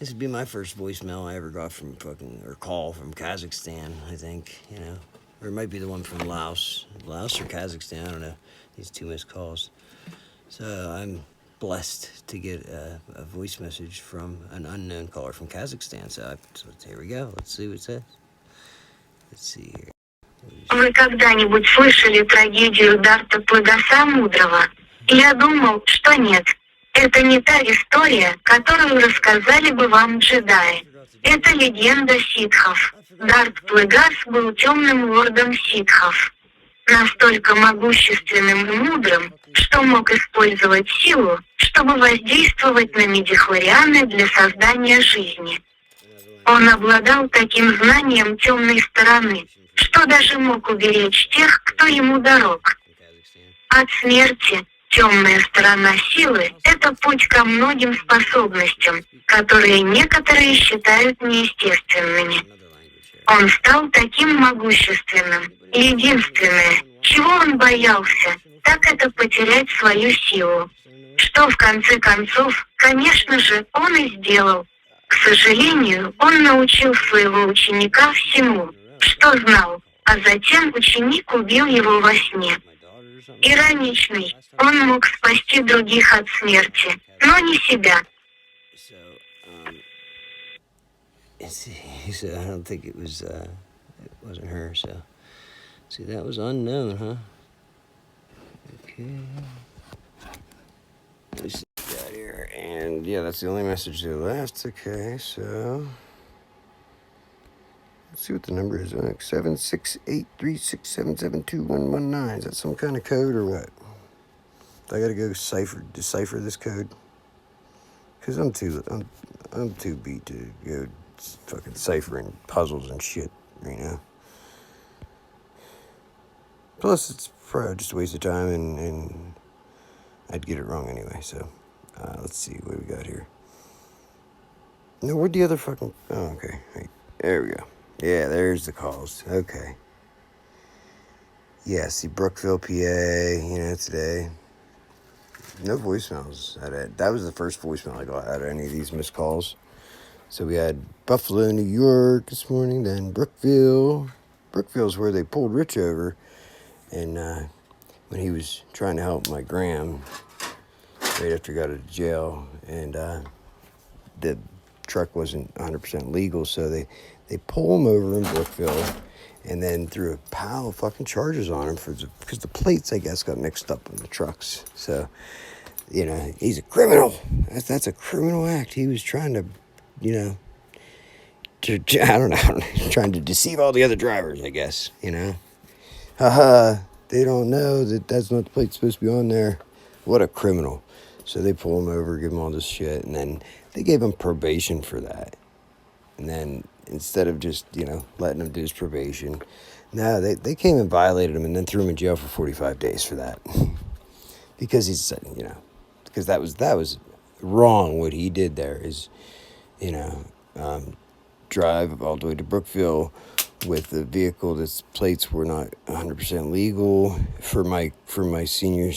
This would be my first voicemail I ever got from or call from Kazakhstan, I think, Or it might be the one from Laos. Laos or Kazakhstan, I don't know. These two missed calls. So I'm blessed to get a voice message from an unknown caller from Kazakhstan. So here we go. Let's see what it says. Let's see here. Вы когда-нибудь слышали трагедию Дарта Плагаса Мудрого? Я думал, что нет. Это не та история, которую рассказали бы вам джедаи. Это легенда ситхов. Дарт Плагас был темным лордом ситхов. Настолько могущественным и мудрым, что мог использовать силу, чтобы воздействовать на медихлорианы для создания жизни. Он обладал таким знанием темной стороны, что даже мог уберечь тех, кто ему дорог. От смерти. Темная сторона силы – это путь ко многим способностям, которые некоторые считают неестественными. Он стал таким могущественным. Единственное, чего он боялся, так это потерять свою силу. Что в конце концов, конечно же, он и сделал. К сожалению, он научил своего ученика всему, что знал, а затем ученик убил его во сне. Ироничный, он мог спасти других от смерти, но не себя. So I don't think it wasn't her, so. See, that was unknown, huh? Okay. Let's see what we got here. And yeah, that's the only message they left. Okay, so. Let's see what the number is. 76836772119. Is that some kind of code or what? I gotta go decipher this code. Cause I'm too beat to go fucking ciphering puzzles and shit, Plus, it's probably just a waste of time, and I'd get it wrong anyway. So, let's see what we got here. No, where'd the other fucking? Oh, okay. Right. There we go. Yeah, there's the calls. Okay. Yeah, see Brookville, PA, today. No voicemails. That was the first voicemail I got out of any of these missed calls. So we had Buffalo, New York this morning, then Brookville. Brookville's where they pulled Rich over. And when he was trying to help my gram right after he got out of jail. And the truck wasn't 100% legal, so they pull him over in Brookville and then threw a pile of fucking charges on him because the plates, I guess, got mixed up in the trucks. So, he's a criminal. That's a criminal act. He was trying to, I don't know, trying to deceive all the other drivers, I guess, Haha, they don't know that that's not the plate supposed to be on there. What a criminal. So they pull him over, give him all this shit, and then they gave him probation for that. And then instead of just, letting him do his probation, no, they came and violated him and then threw him in jail for 45 days for that. Because he's, because that was wrong. What he did there is, drive all the way to Brookville with a vehicle that's plates were not 100% legal for my senior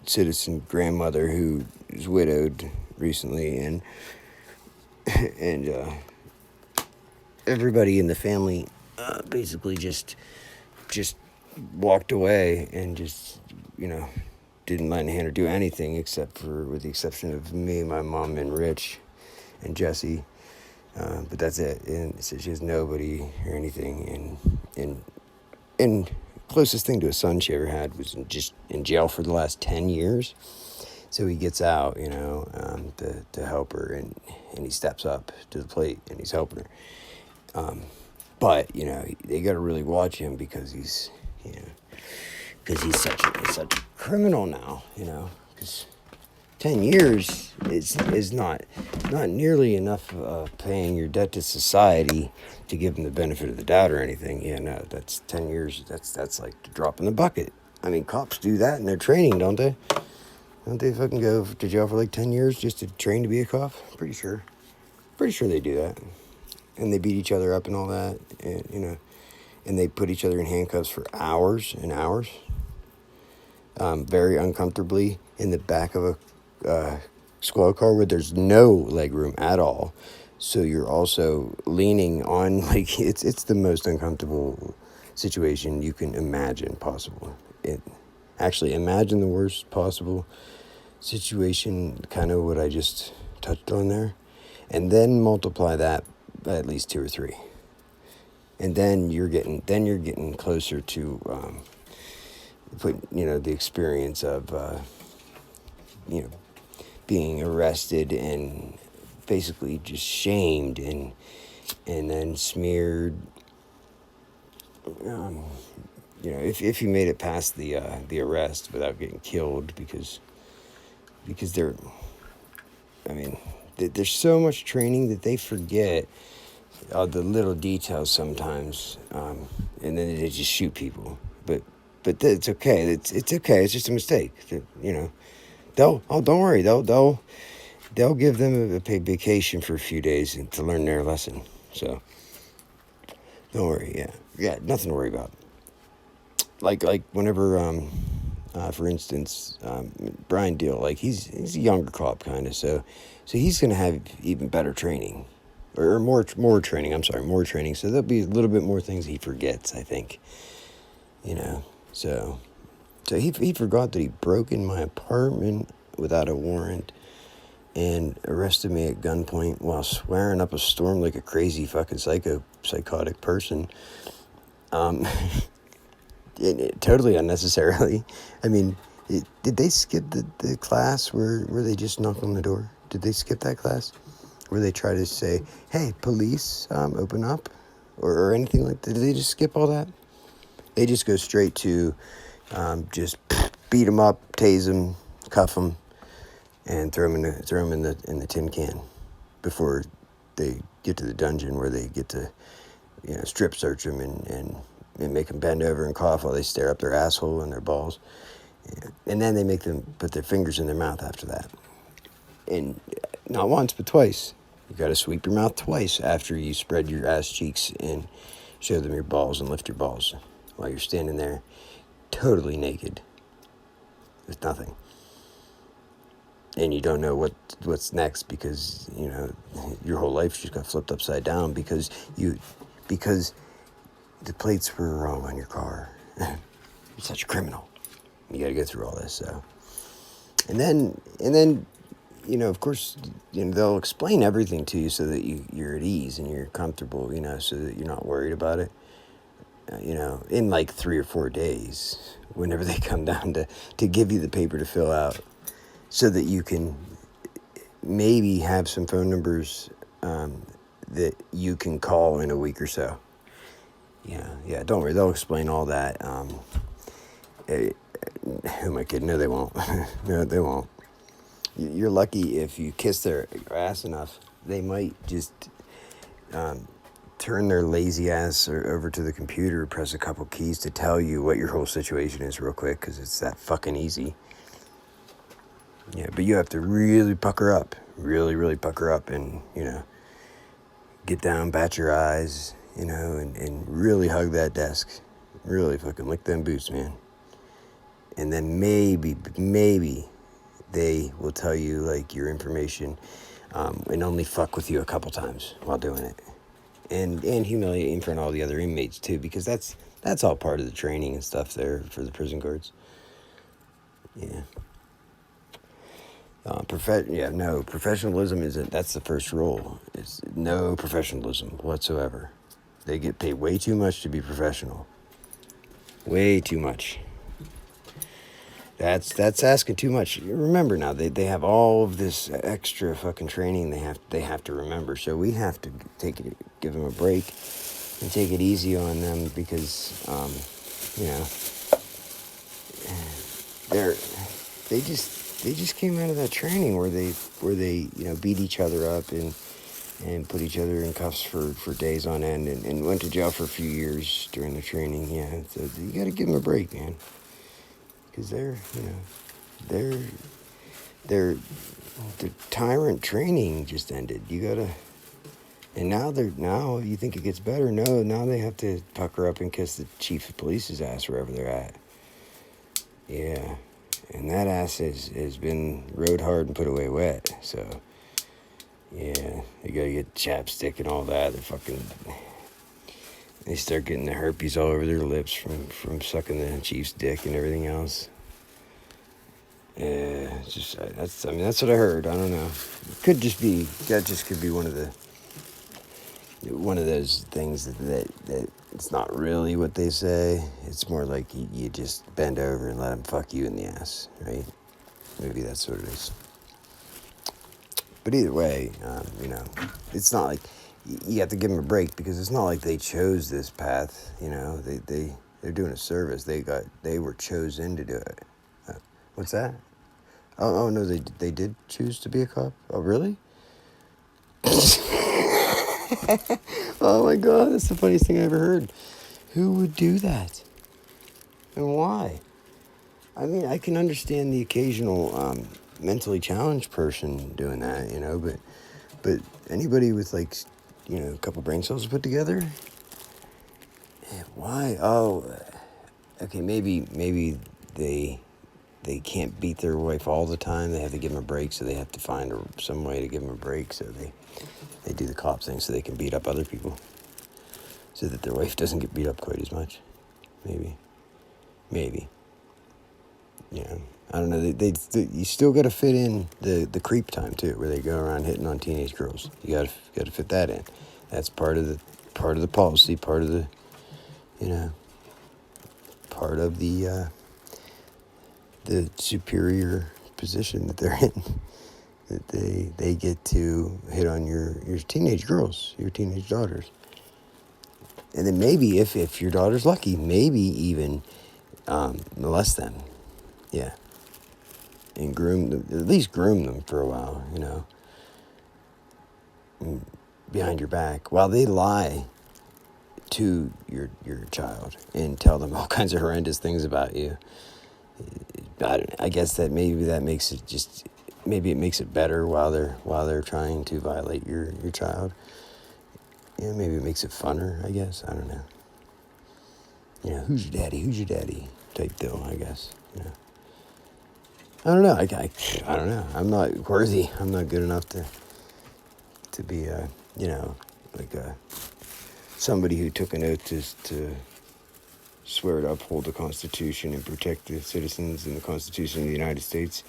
citizen grandmother who is widowed recently, and everybody in the family basically just walked away and just didn't lend a hand or do anything with the exception of me, my mom, and Rich and Jesse. But that's it. And so she has nobody or anything. And closest thing to a son she ever had was just in jail for the last 10 years. So he gets out, to help her, and he steps up to the plate and he's helping her. But they got to really watch him because he's such a criminal now, because 10 years is not nearly enough paying your debt to society to give them the benefit of the doubt or anything. Yeah, no, that's 10 years. That's like a drop in the bucket. I mean, cops do that in their training, don't they? Don't they fucking go to jail for like 10 years just to train to be a cop? Pretty sure they do that. And they beat each other up and all that, and, and they put each other in handcuffs for hours and hours, very uncomfortably in the back of a squad car where there's no leg room at all. So you're also leaning on, like, it's the most uncomfortable situation you can imagine possible. Actually, imagine the worst possible situation, kind of what I just touched on there, and then multiply that by at least 2 or 3, and then you're getting closer to the experience of being arrested and basically just shamed and then smeared. If you made it past the arrest without getting killed, because there's so much training that they forget the little details sometimes, and then they just shoot people. But it's okay. It's okay. It's just a mistake. Don't worry. They'll give them a paid vacation for a few days and to learn their lesson. So don't worry. Yeah, nothing to worry about. Like whenever for instance, Brian Deal, like he's a younger cop kind of, so he's gonna have even better training, or more training. I'm sorry, more training. So there'll be a little bit more things he forgets, I think. So he forgot that he broke in my apartment without a warrant and arrested me at gunpoint while swearing up a storm like a crazy fucking psychotic person. Totally unnecessarily. I mean, did they skip the class where they just knock on the door? Did they skip that class where they try to say, "Hey, police, open up," or anything like that? Did they just skip all that? They just go straight to just beat them up, tase them, cuff them, and throw them in the tin can before they get to the dungeon where they get to strip search them and make them bend over and cough while they stare up their asshole and their balls. And then they make them put their fingers in their mouth after that. And not once, but twice. You got to sweep your mouth twice after you spread your ass cheeks and show them your balls and lift your balls while you're standing there totally naked with nothing. And you don't know what's next because, your whole life just got flipped upside down because the plates were wrong on your car. You're such a criminal. You got to go through all this. So, and then, of course, they'll explain everything to you so that you're at ease and you're comfortable. So that you're not worried about it. In like 3 or 4 days, whenever they come down to give you the paper to fill out, so that you can maybe have some phone numbers that you can call in a week or so. Yeah, don't worry, they'll explain all that. Who am I kidding? No, they won't. No, they won't. You're lucky if you kiss their ass enough. They might just turn their lazy ass over to the computer, press a couple keys to tell you what your whole situation is real quick, because it's that fucking easy. Yeah, but you have to really pucker up, really pucker up, and, get down, bat your eyes, and really hug that desk. Really fucking lick them boots, man. And then maybe they will tell you, like, your information, and only fuck with you a couple times while doing it. And humiliate in front of all the other inmates, too, because that's all part of the training and stuff there for the prison guards. Yeah. Professionalism isn't, that's the first rule. It's no professionalism whatsoever. They get paid way too much to be professional. Way too much. That's asking too much. Remember now, they have all of this extra fucking training they have to remember. So we have to give them a break and take it easy on them because, they just came out of that training where they beat each other up and put each other in cuffs for days on end and went to jail for a few years during the training. Yeah, so you got to give them a break, man, because their tyrant training just ended. And now you think it gets better? No, now they have to pucker up and kiss the chief of police's ass wherever they're at. Yeah. And that ass has been rode hard and put away wet. So, Yeah, they gotta get chapstick and all that. They start getting the herpes all over their lips from sucking the chief's dick and everything else. Yeah, it's just that's what I heard. I don't know. It could just be that. Just could be one of those things that it's not really what they say. It's more like you just bend over and let them fuck you in the ass, right? Maybe that's what it is. But either way, it's not like you have to give them a break because it's not like they chose this path. They're doing a service. They were chosen to do it. What's that? Oh no, they did choose to be a cop. Oh really? Oh my god, that's the funniest thing I ever heard. Who would do that? And why? I mean, I can understand the occasional mentally challenged person doing that, but anybody with a couple brain cells put together, why? Oh, okay, maybe they can't beat their wife all the time. They have to give them a break, so they have to find some way to give them a break. So they do the cop thing so they can beat up other people, so that their wife doesn't get beat up quite as much. Maybe. I don't know. You still got to fit in the creep time too, where they go around hitting on teenage girls. You got to fit that in. That's part of the policy. Part of the superior position that they're in. That they get to hit on your teenage girls, your teenage daughters. And then maybe if your daughter's lucky, maybe even molest them. Yeah. And groom them, at least groom them for a while, behind your back, while they lie to your child and tell them all kinds of horrendous things about you. I guess that makes it better while they're trying to violate your child. Yeah, maybe it makes it funner, I guess. I don't know. Who's your daddy type deal, I guess. I don't know. I don't know. I'm not worthy. I'm not good enough to be somebody who took an oath to swear to uphold the Constitution and protect the citizens and the Constitution of the United States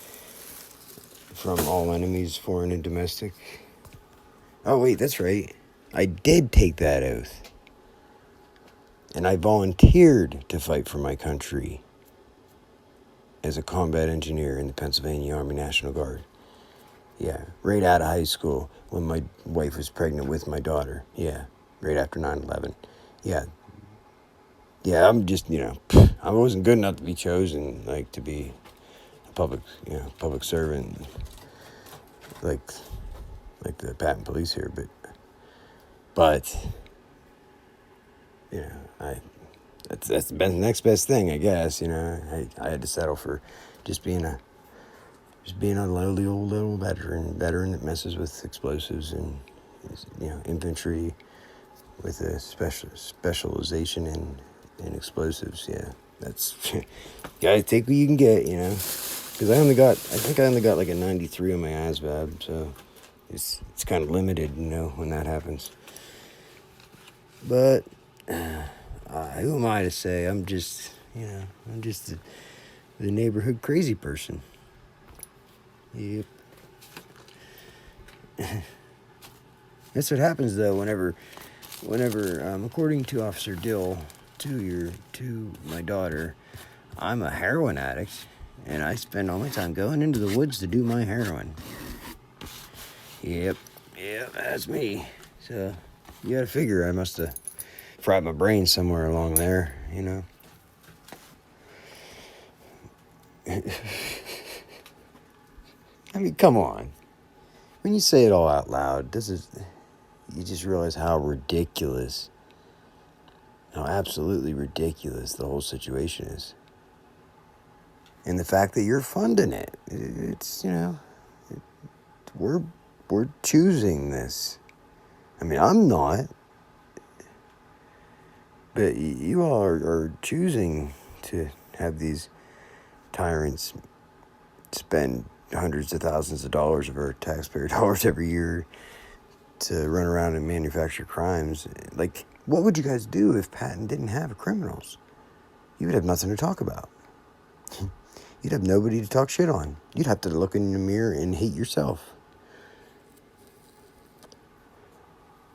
from all enemies, foreign and domestic. Oh wait, that's right. I did take that oath. And I volunteered to fight for my country as a combat engineer in the Pennsylvania Army National Guard. Yeah, right out of high school when my wife was pregnant with my daughter. Yeah, right after 9/11. Yeah, I'm just, I wasn't good enough to be chosen, to be a public servant, like the Patent Police here, but that's the next best thing, I guess. I had to settle for just being a lowly old little veteran that messes with explosives and infantry with a specialization in explosives. Yeah, that's gotta take what you can get, because I think I only got like a 93 on my ASVAB, so it's kind of limited, when that happens. But who am I to say? I'm just the neighborhood crazy person. Yep. That's what happens though. Whenever, according to Officer Dill, to my daughter, I'm a heroin addict, and I spend all my time going into the woods to do my heroin. Yep, that's me. So you gotta figure I must have fried my brain somewhere along there, I mean, come on. When you say it all out loud, you just realize how absolutely ridiculous the whole situation is. And the fact that you're funding it, it's, we're choosing this. I mean, I'm not, but you all are choosing to have these tyrants spend hundreds of thousands of dollars of our taxpayer dollars every year to run around and manufacture crimes. Like, what would you guys do if Patton didn't have criminals? You would have nothing to talk about. You'd have nobody to talk shit on. You'd have to look in the mirror and hate yourself.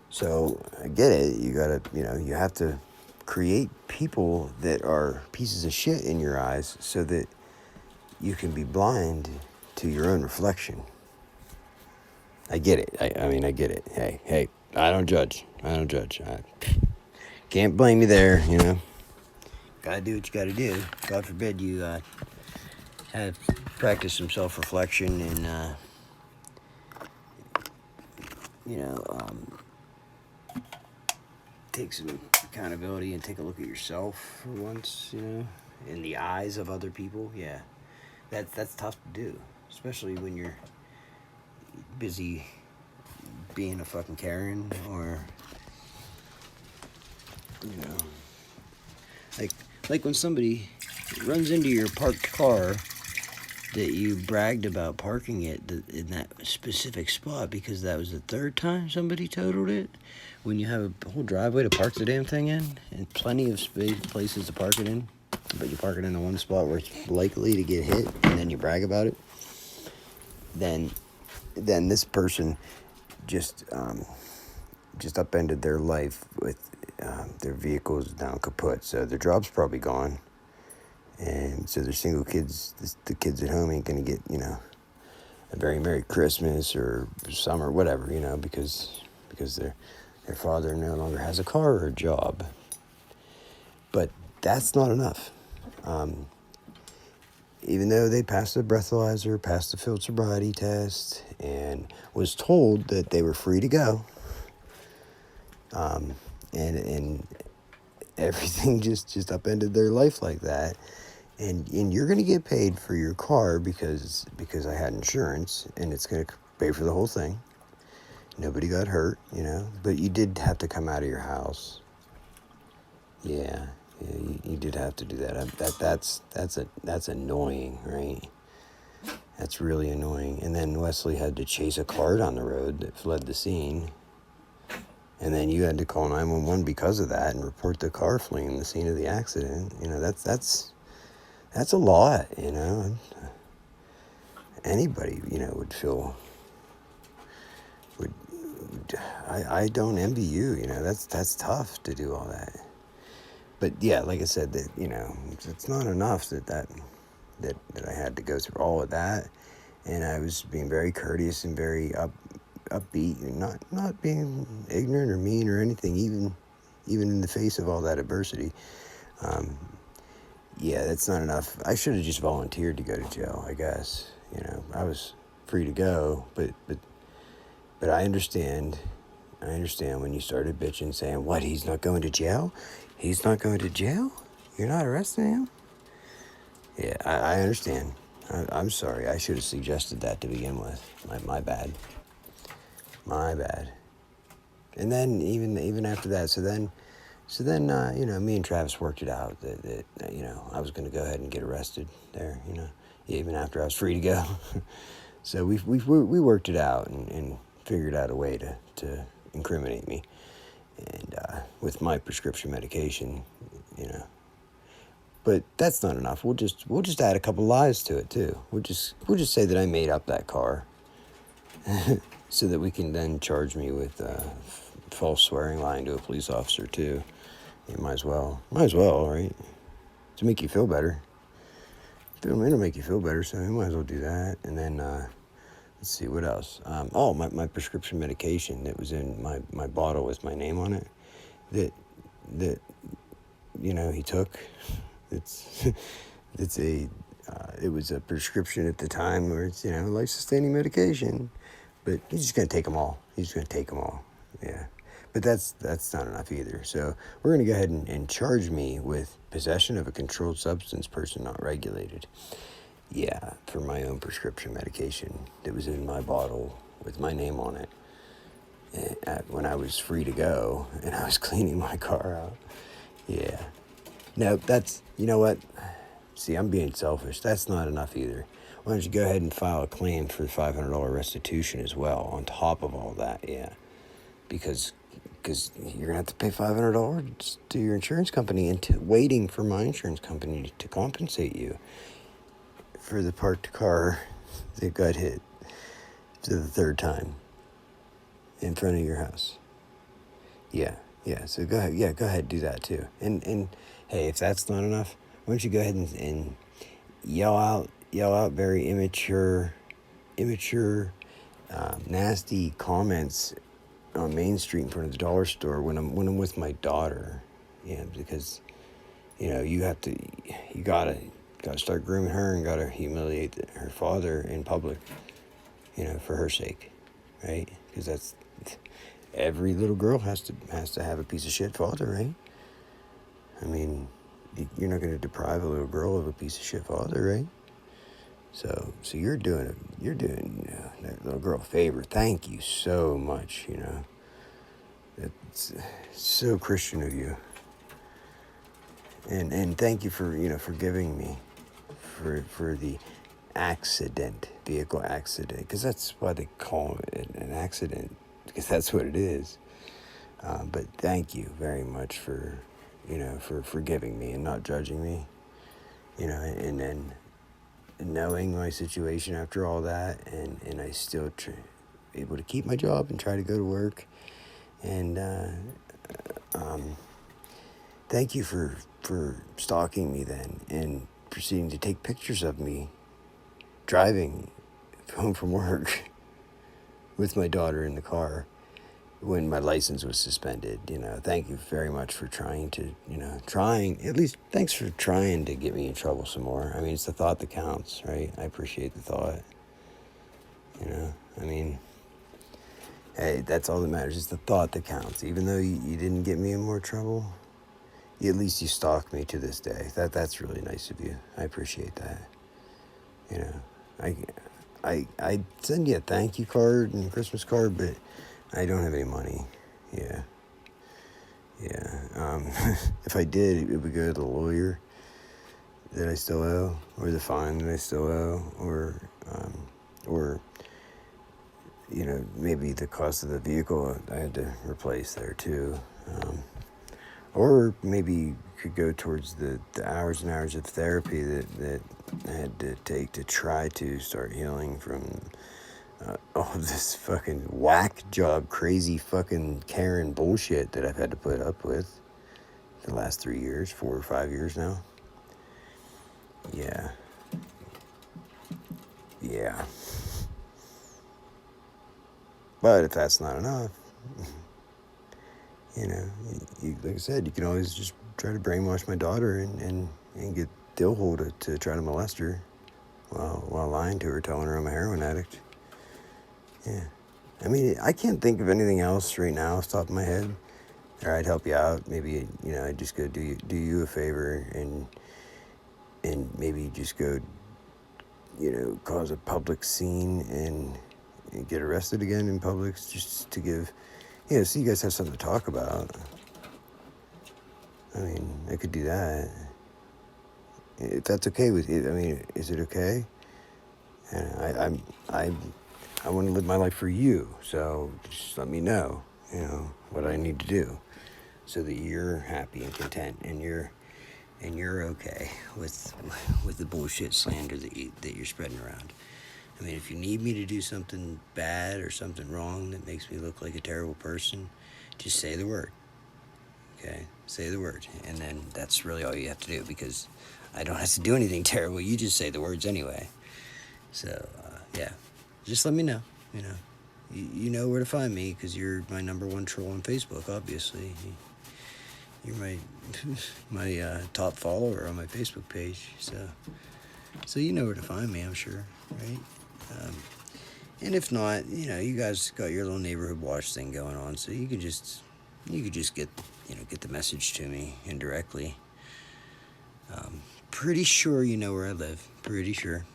So, I get it. You gotta, you have to create people that are pieces of shit in your eyes so that you can be blind to your own reflection. I get it. I get it. Hey, I don't judge. I can't blame you there, Gotta do what you gotta do. God forbid you have practice some self-reflection and, take some accountability and take a look at yourself for once, in the eyes of other people. Yeah, that's tough to do, especially when you're busy being a fucking Karen or, like when somebody runs into your parked car that you bragged about parking it in that specific spot because that was the third time somebody totaled it. When you have a whole driveway to park the damn thing in and plenty of places to park it in, but you park it in the one spot where it's likely to get hit and then you brag about it, then this person just upended their life with their vehicles down kaput. So their job's probably gone. And so their single kids, the kids at home ain't going to get, a very Merry Christmas or summer, whatever, because their father no longer has a car or a job. But that's not enough. Even though they passed the breathalyzer, passed the field sobriety test, and was told that they were free to go, and everything just upended their life like that. And you're going to get paid for your car because I had insurance, and it's going to pay for the whole thing. Nobody got hurt, but you did have to come out of your house. Yeah, you did have to do that. That's annoying, right? That's really annoying. And then Wesley had to chase a car down the road that fled the scene. And then you had to call 911 because of that and report the car fleeing the scene of the accident. That's a lot, Anybody, would feel. I don't envy you, That's tough to do all that. But yeah, like I said, that it's not enough that I had to go through all of that, and I was being very courteous and very upbeat, and not being ignorant or mean or anything, even in the face of all that adversity. Yeah, that's not enough. I should have just volunteered to go to jail, I guess. I was free to go, but I understand. I understand when you started bitching, saying, "What? He's not going to jail? He's not going to jail? You're not arresting him?" Yeah, I understand. I'm sorry. I should have suggested that to begin with. My bad. My bad. And then even after that, so then, me and Travis worked it out that I was going to go ahead and get arrested there, even after I was free to go. So we worked it out and figured out a way to incriminate me, and with my prescription medication, But that's not enough. We'll just add a couple lies to it too. We'll just say that I made up that car, so that we can then charge me with false swearing, lying to a police officer too. You might as well, right? To make you feel better. It'll make you feel better, so you might as well do that. And then let's see what else. My prescription medication that was in my bottle with my name on it. That he took. It was a prescription at the time where it's life-sustaining medication, but he's just gonna take them all. Yeah, but that's not enough either. So we're gonna go ahead and charge me with possession of a controlled substance, person not regulated. Yeah, for my own prescription medication that was in my bottle with my name on it. When I was free to go and I was cleaning my car out. Yeah. No, you know what? See, I'm being selfish. That's not enough either. Why don't you go ahead and file a claim for $500 restitution as well, on top of all that, yeah. because you're gonna have to pay $500 to your insurance company and waiting for my insurance company to compensate you for the parked car that got hit for the third time in front of your house. Yeah. So go ahead. Yeah, go ahead, do that too. And hey, if that's not enough, why don't you go ahead and yell out very immature, nasty comments on Main Street in front of the dollar store when I'm with my daughter. Yeah, because you gotta start grooming her and gotta humiliate her father in public. For her sake, right? Because that's every little girl has to have a piece of shit father, right? I mean, you're not gonna deprive a little girl of a piece of shit father, right? So you're doing that little girl a favor. Thank you so much. It's so Christian of you. And thank you for forgiving me for the vehicle accident, because that's why they call it an accident, because that's what it is. But thank you very much for forgiving me and not judging me. And then knowing my situation after all that, and I still able to keep my job and try to go to work. And thank you for stalking me then and proceeding to take pictures of me driving home from work with my daughter in the car when my license was suspended. Thank you very much for trying to, at least thanks for trying to get me in trouble some more. I mean, it's the thought that counts, right? I appreciate the thought. I mean, hey, that's all that matters. It's the thought that counts. Even though you didn't get me in more trouble, at least you stalked me to this day. That's really nice of you. I appreciate that. I send you a thank you card and a Christmas card, but I don't have any money. Yeah. If I did, it would go to the lawyer that I still owe, or the fine that I still owe, or maybe the cost of the vehicle I had to replace there too. Or maybe could go towards the hours and hours of therapy that I had to take to try to start healing from all of this fucking whack job, crazy fucking Karen bullshit that I've had to put up with for the last 4 or 5 years now. Yeah. But if that's not enough, like I said, you can always just try to brainwash my daughter and get Dillhole to try to molest her while lying to her, telling her I'm a heroin addict. Yeah. I mean, I can't think of anything else right now off the top of my head. Or I'd help you out. Maybe, I'd just go do you a favor and maybe just go, cause a public scene and get arrested again in public, just to give, so you guys have something to talk about. I mean, I could do that. If that's okay with you. I mean, is it okay? And I want to live my life for you, so just let me know, what I need to do, so that you're happy and content, and you're okay with the bullshit slander that you're spreading around. I mean, if you need me to do something bad or something wrong that makes me look like a terrible person, just say the word. Okay? Say the word. And then that's really all you have to do, because I don't have to do anything terrible. You just say the words anyway. So, yeah. Just let me know. You know where to find me, because you're my number one troll on Facebook, obviously. You're my top follower on my Facebook page. So you know where to find me, I'm sure, right? And if not, you guys got your little neighborhood watch thing going on, so you could just get the message to me indirectly. Pretty sure you know where I live. Pretty sure.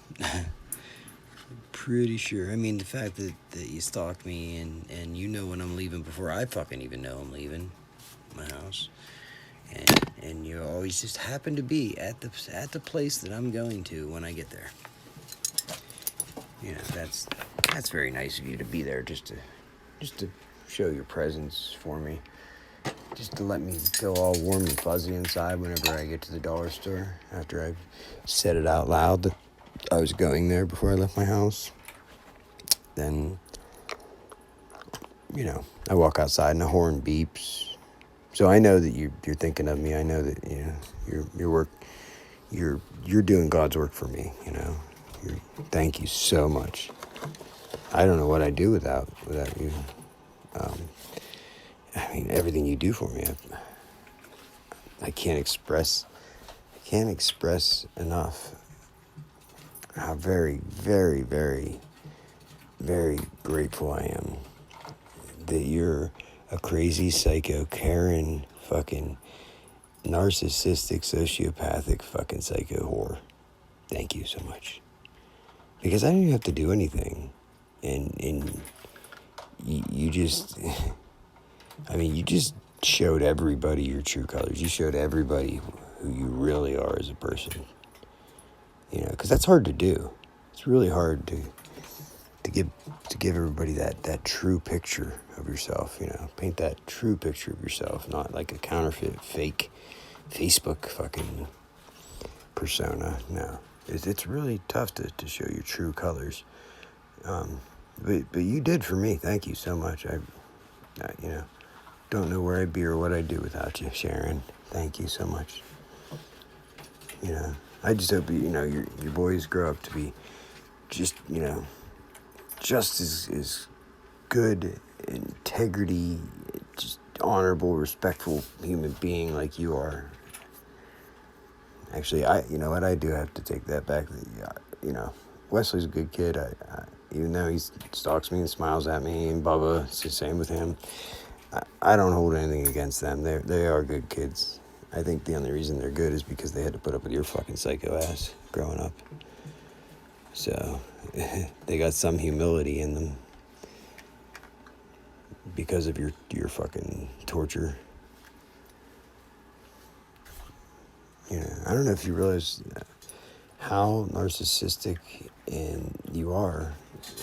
Pretty sure. I mean, the fact that you stalk me and you know when I'm leaving before I fucking even know I'm leaving my house, and you always just happen to be at the place that I'm going to when I get there. That's very nice of you to be there just to show your presence for me. Just to let me feel all warm and fuzzy inside whenever I get to the dollar store. After I've said it out loud that I was going there before I left my house. Then, you know, I walk outside and the horn beeps. So I know that you're thinking of me. I know that, you know, your work, you're doing God's work for me, you know. Thank you so much. I don't know what I'd do without you. I mean, everything you do for me, I can't express enough how very, very, very, very grateful I am that you're a crazy psycho Karen fucking narcissistic sociopathic fucking psycho whore. Thank you so much. Because I didn't even have to do anything. And you just, I mean, you just showed everybody your true colors. You showed everybody who you really are as a person. You know, because that's hard to do. It's really hard to give everybody that true picture of yourself, you know. Paint that true picture of yourself, not like a counterfeit, fake Facebook fucking persona. No. It's really tough to show your true colors. But you did for me. Thank you so much. I you know, don't know where I'd be or what I'd do without you, Sharon. Thank you so much. You know, I just hope, you know, your boys grow up to be just, you know, just as good, integrity, just honorable, respectful human being like you are. Actually, you know what, I do have to take that back. You know, Wesley's a good kid. Even though he stalks me and smiles at me, and Bubba, it's the same with him. I don't hold anything against them. They are good kids. I think the only reason they're good is because they had to put up with your fucking psycho ass growing up. So, they got some humility in them because of your fucking torture. You know, I don't know if you realize how narcissistic and you are,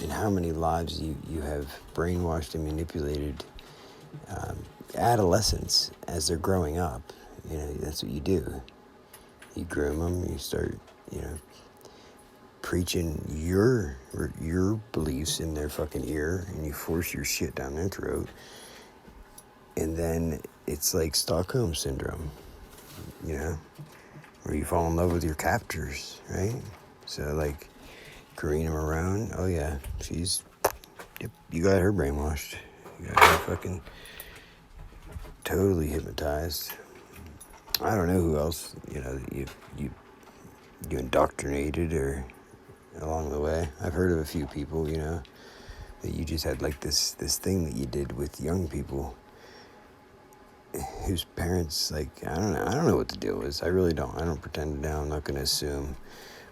and how many lives you have brainwashed and manipulated adolescents as they're growing up. You know, that's what you do. You groom them, you start, you know, preaching your beliefs in their fucking ear, and you force your shit down their throat. And then it's like Stockholm Syndrome, you know, where you fall in love with your captors, right? So, like, Karina Marone, oh yeah, yep, you got her brainwashed. You got her fucking totally hypnotized. I don't know who else, you know, you indoctrinated or along the way. I've heard of a few people, you know, that you just had like this thing that you did with young people whose parents, like, I don't know what the deal is. I really don't. I don't pretend to know. I'm not going to assume.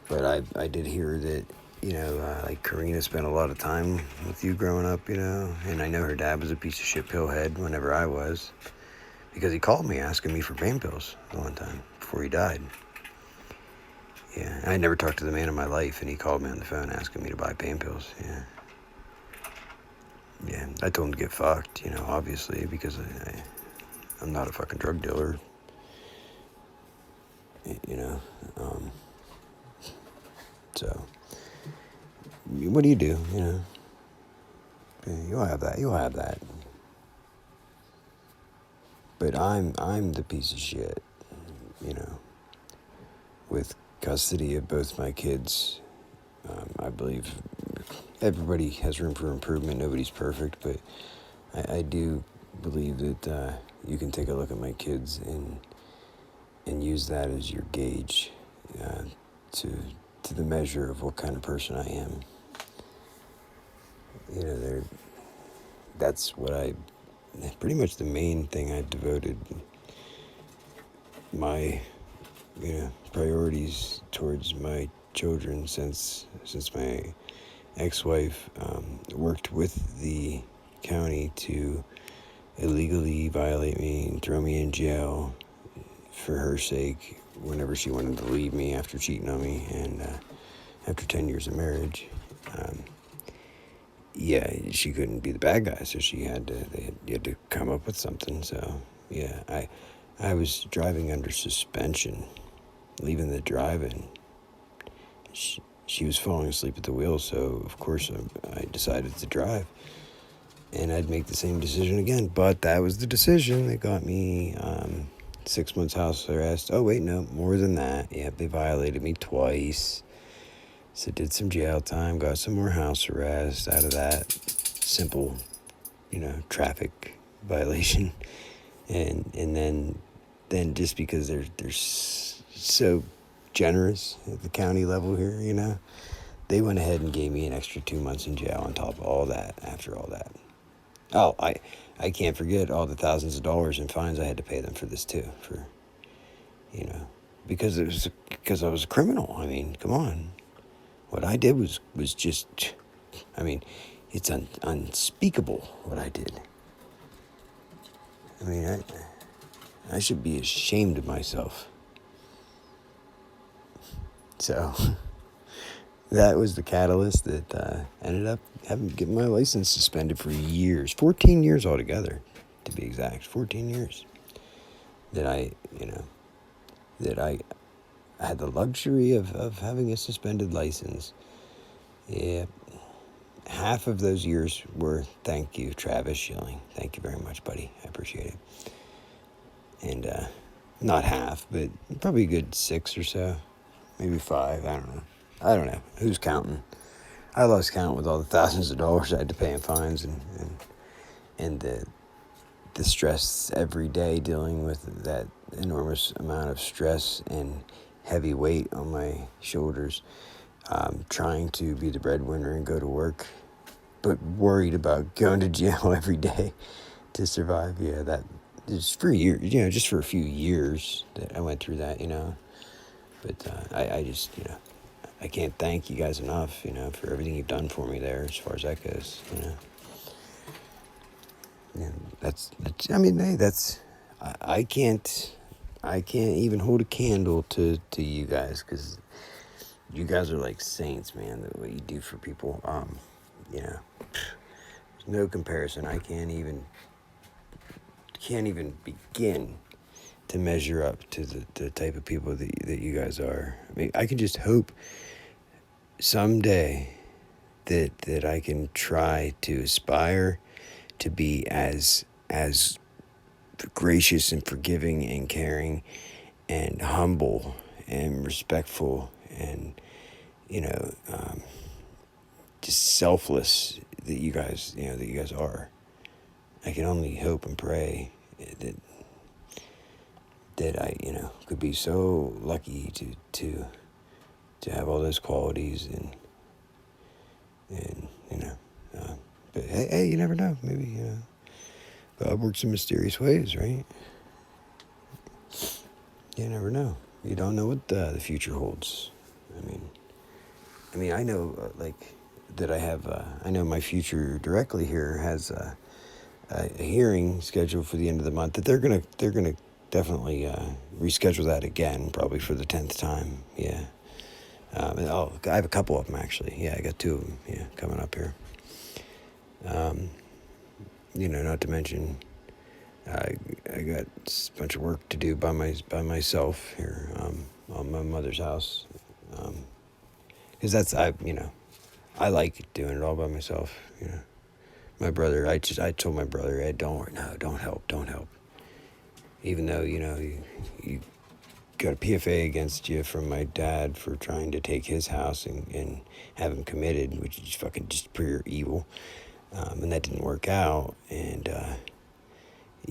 But I did hear that, you know, like Karina spent a lot of time with you growing up, you know, and I know her dad was a piece of shit pillhead whenever I was, because he called me asking me for pain pills the one time before he died. Yeah, I never talked to the man in my life, and he called me on the phone asking me to buy pain pills. Yeah, I told him to get fucked, you know, obviously, because I'm not a fucking drug dealer, you know. So, what do, you know? You'll have that. But I'm the piece of shit, you know, with custody of both my kids. I believe everybody has room for improvement. Nobody's perfect, but I do believe that you can take a look at my kids and use that as your gauge to the measure of what kind of person I am. You know, that's what pretty much the main thing I've devoted my, you know, priorities towards my children since my ex-wife worked with the county to illegally violate me and throw me in jail for her sake whenever she wanted to leave me after cheating on me, and after 10 years of marriage. yeah, she couldn't be the bad guy, so you had to come up with something. So yeah, I was driving under suspension, leaving the drive-in. She was falling asleep at the wheel, so of course I decided to drive, and I'd make the same decision again. But that was the decision that got me 6 months house arrest. Oh wait, no, more than that. Yeah, they violated me twice. So did some jail time, got some more house arrest out of that simple, traffic violation, and then just because they're so generous at the county level here, they went ahead and gave me an extra 2 months in jail on top of all that. After all that, oh, I can't forget all the thousands of dollars in fines I had to pay them for this too, because I was a criminal. I mean, come on. What I did was just, I mean, it's unspeakable what I did. I mean, I should be ashamed of myself. So that was the catalyst that ended up getting my license suspended for years, 14 years altogether, to be exact, 14 years. That I had the luxury of having a suspended license. Yeah, half of those years were thank you, Travis Schilling. Thank you very much, buddy. I appreciate it. And not half, but probably a good 6 or so, maybe 5. I don't know. Who's counting? I lost count with all the thousands of dollars I had to pay in fines and the stress every day dealing with that enormous amount of stress and heavy weight on my shoulders, trying to be the breadwinner and go to work, but worried about going to jail every day to survive. Yeah, that just for years, just for a few years that I went through that, But I just, I can't thank you guys enough, for everything you've done for me there as far as that goes, Yeah, I mean, hey, I can't even hold a candle to you guys, because you guys are like saints, man. What you do for people, there's no comparison. I can't even begin to measure up to the type of people that you guys are. I mean, I can just hope someday that I can try to aspire to be as gracious and forgiving and caring and humble and respectful and just selfless that you guys are. I can only hope and pray that I could be so lucky to have all those qualities and but hey, you never know. Maybe God works in mysterious ways, right? You never know. You don't know what the future holds. I mean, I know that I have. I know my future directly here has a hearing scheduled for the end of the month. That they're gonna definitely reschedule that again, probably for the 10th time. Yeah. I have a couple of them actually. Yeah, I got 2 of them. Yeah, coming up here. Not to mention, I got a bunch of work to do by myself here on my mother's house, because I like doing it all by myself. My brother, I told my brother, Ed, don't help. Even though you got a PFA against you from my dad for trying to take his house and have him committed, which is fucking just pure evil. And that didn't work out, and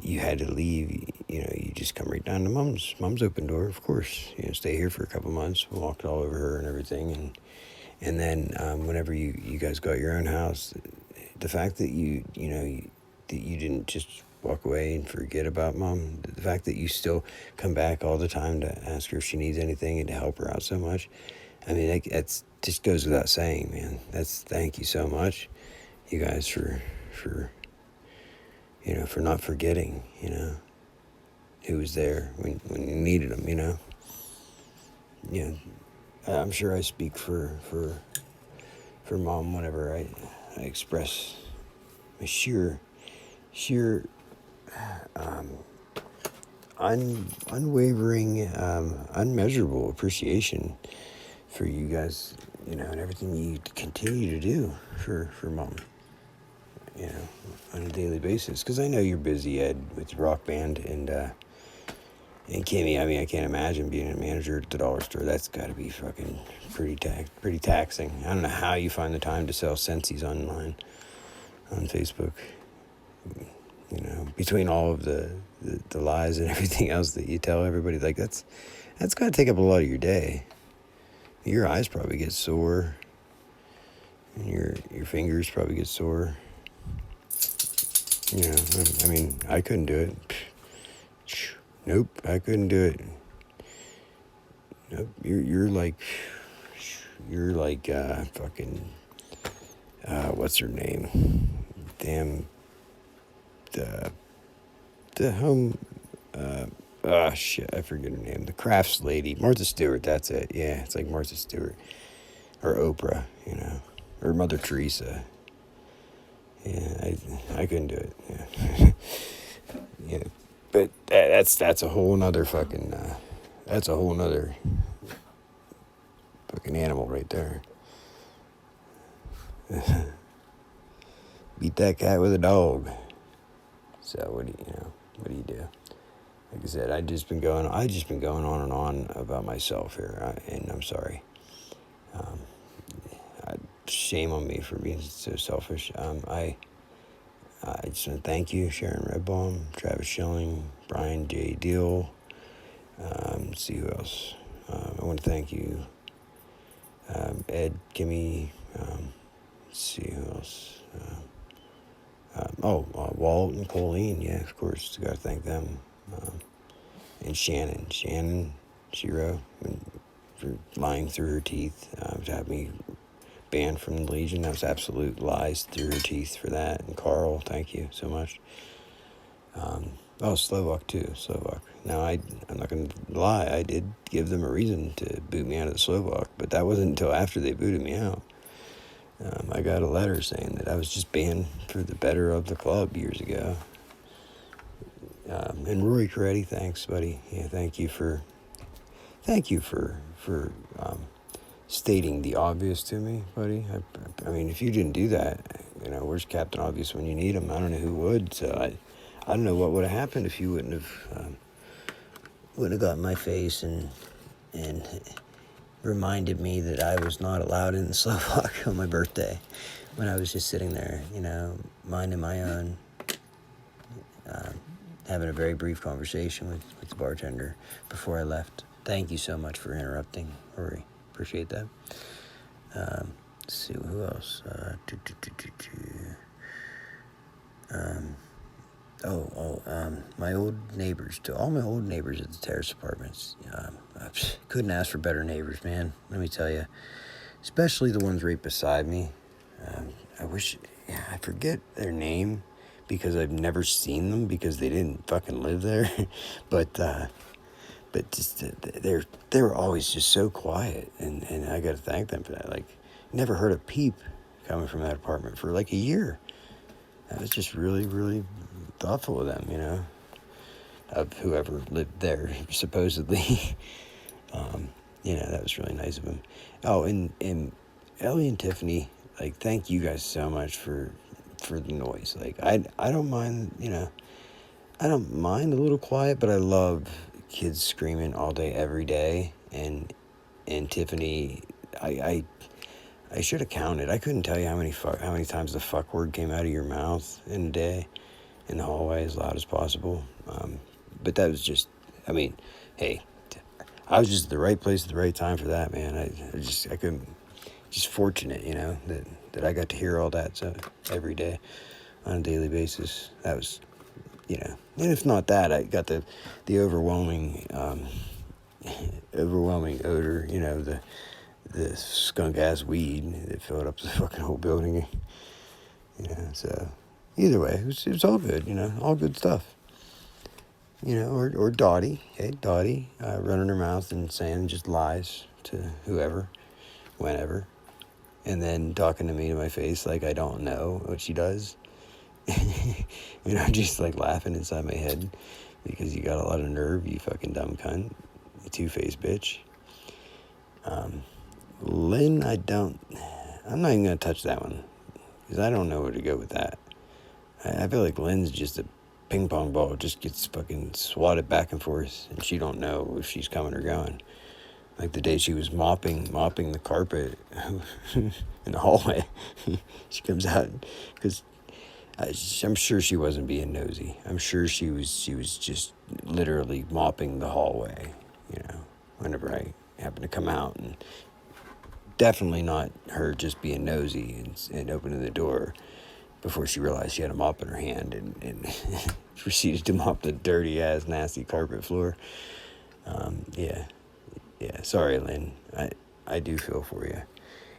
you had to leave. You just come right down to mom's open door, of course. Stay here for a couple months, walked all over her and everything, and then whenever you guys got your own house, the fact that you didn't just walk away and forget about mom, the fact that you still come back all the time to ask her if she needs anything and to help her out so much, I mean, that's just goes without saying, man. Thank you so much, you guys, for not forgetting, who was there when you needed them, I'm sure I speak for mom whenever express my sheer unwavering, unmeasurable appreciation for you guys, and everything you continue to do for Mom, on a daily basis. Because I know you're busy, Ed, with the rock band, and Kimmy. I mean, I can't imagine being a manager at the dollar store. That's got to be fucking pretty taxing. I don't know how you find the time to sell Scentsies online on Facebook. Between all of the lies and everything else that you tell everybody, like that's got to take up a lot of your day. Your eyes probably get sore, and your fingers probably get sore. I mean, I couldn't do it. Nope, I couldn't do it. Nope, you're like fucking what's her name? Damn, the home shit, I forget her name. The crafts lady, Martha Stewart. That's it. Yeah, it's like Martha Stewart or Oprah, or Mother Teresa. Yeah, I couldn't do it. Yeah, yeah. But that's a whole nother fucking that's a whole nother fucking animal right there. Beat that cat with a dog. So what do you do? Like I said, I've just been going on and on about myself here, and I'm sorry. Shame on me for being so selfish. I just want to thank you, Sharon Redbaum, Travis Schilling, Brian J. Deal. Let's see who else. I want to thank you, Ed, Kimmy. Let's see who else. Walt and Colleen. Yeah, of course, got to thank them. And Shannon, Shiro, for lying through her teeth to have me banned from the Legion. That was absolute lies through her teeth for that. And Carl, thank you so much. Slovak too. Slovak. Now, I'm not going to lie. I did give them a reason to boot me out of the Slovak, but that wasn't until after they booted me out. I got a letter saying that I was just banned for the better of the club years ago. And Rory Coretti, thanks, buddy. Yeah, thank you for stating the obvious to me, buddy. I mean, if you didn't do that, where's Captain Obvious when you need him? I don't know who would. So I don't know what would have happened if you wouldn't have got in my face and reminded me that I was not allowed in the Slovak on my birthday when I was just sitting there, minding my own, having a very brief conversation with the bartender before I left. Thank you so much for interrupting, Rory. Appreciate that. Let's see, who else? My old neighbors, to all my old neighbors at the terrace apartments. I couldn't ask for better neighbors, man. Let me tell you, especially the ones right beside me. I forget their name because I've never seen them because they didn't fucking live there. but just they were always just so quiet, and I got to thank them for that. Like, never heard a peep coming from that apartment for like a year. I was just really, really thoughtful of them, of whoever lived there, supposedly. That was really nice of them. Oh, and Ellie and Tiffany, like, thank you guys so much for the noise. Like, I don't mind, I don't mind a little quiet, but I love kids screaming all day, every day. And Tiffany, I should have counted. I couldn't tell you how many times the fuck word came out of your mouth in a day, in the hallway, as loud as possible. But that was just, hey, I was just at the right place at the right time for that, man. I couldn't, just fortunate, that I got to hear all that so every day on a daily basis. That was, and if not that, I got the overwhelming odor, the skunk ass weed that filled up the fucking whole building. So either way, it was all good, all good stuff. Or Dottie, running her mouth and saying just lies to whoever, whenever. and then talking to me to my face like I don't know what she does. And I'm just like laughing inside my head because you got a lot of nerve, you fucking dumb cunt, you two-faced bitch. Lynn, I'm not even gonna touch that one because I don't know where to go with that. I feel like Lynn's just a ping pong ball, just gets fucking swatted back and forth, and she don't know if she's coming or going. Like the day she was mopping the carpet in the hallway, she comes out because I'm sure she wasn't being nosy. I'm sure she was just literally mopping the hallway, whenever I happened to come out, and definitely not her just being nosy and opening the door before she realized she had a mop in her hand and proceeded to mop the dirty ass nasty carpet floor. Yeah, sorry, Lynn, I do feel for you,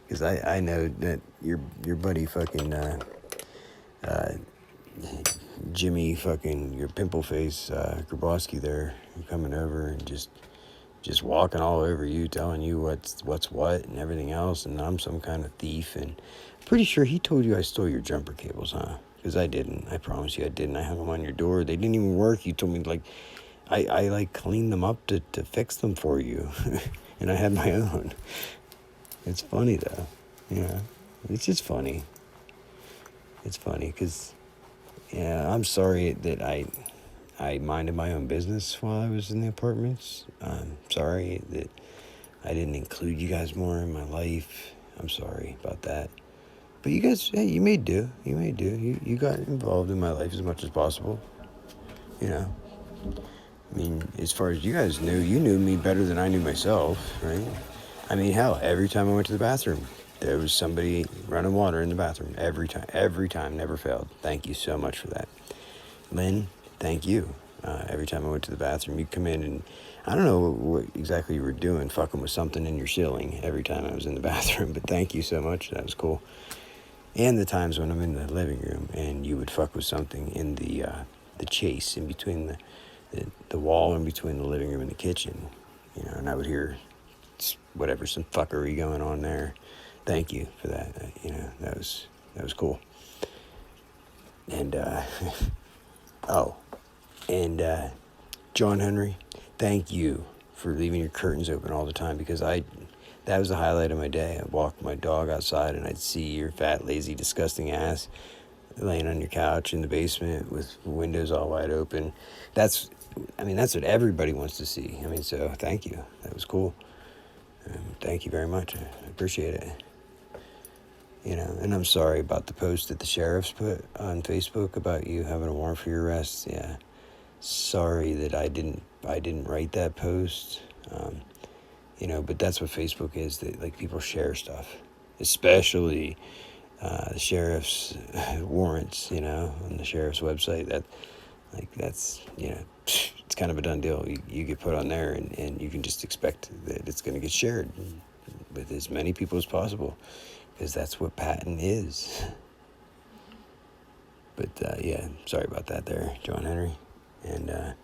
because I know that your buddy fucking Jimmy fucking, your pimple face Grabowski there, coming over and just walking all over you, telling you what's what and everything else, and I'm some kind of thief. And pretty sure he told you I stole your jumper cables, huh? Because I didn't. I promise you I didn't. I hung them on your door. They didn't even work. You told me, like, I like cleaned them up to fix them for you. And I had my own. It's funny though. It's just funny. It's funny because, yeah, I'm sorry that I minded my own business while I was in the apartments. I'm sorry that I didn't include you guys more in my life. I'm sorry about that. But you guys, hey, you may do. You got involved in my life as much as possible. I mean, as far as you guys knew, you knew me better than I knew myself, right? I mean, hell, every time I went to the bathroom, there was somebody running water in the bathroom. Every time, never failed. Thank you so much for that. Lynn, thank you. Every time I went to the bathroom, you'd come in and I don't know what exactly you were doing, fucking with something in your ceiling every time I was in the bathroom, but thank you so much. That was cool. And the times when I'm in the living room and you would fuck with something in the chase in between the wall in between the living room and the kitchen, and I would hear whatever, some fuckery going on there. Thank you for that. That was cool. And and John Henry, thank you for leaving your curtains open all the time, because that was the highlight of my day. I'd walk my dog outside and I'd see your fat, lazy, disgusting ass laying on your couch in the basement with windows all wide open. That's what everybody wants to see. So thank you. That was cool. Thank you very much. I appreciate it. And I'm sorry about the post that the sheriffs put on Facebook about you having a warrant for your arrest. Yeah. Sorry that I didn't write that post. But that's what Facebook is. That, like, people share stuff, especially the sheriff's warrants, on the sheriff's website. That's it's kind of a done deal. You get put on there, and you can just expect that it's going to get shared with as many people as possible, because that's what Patton is. But yeah, sorry about that there, John Henry. And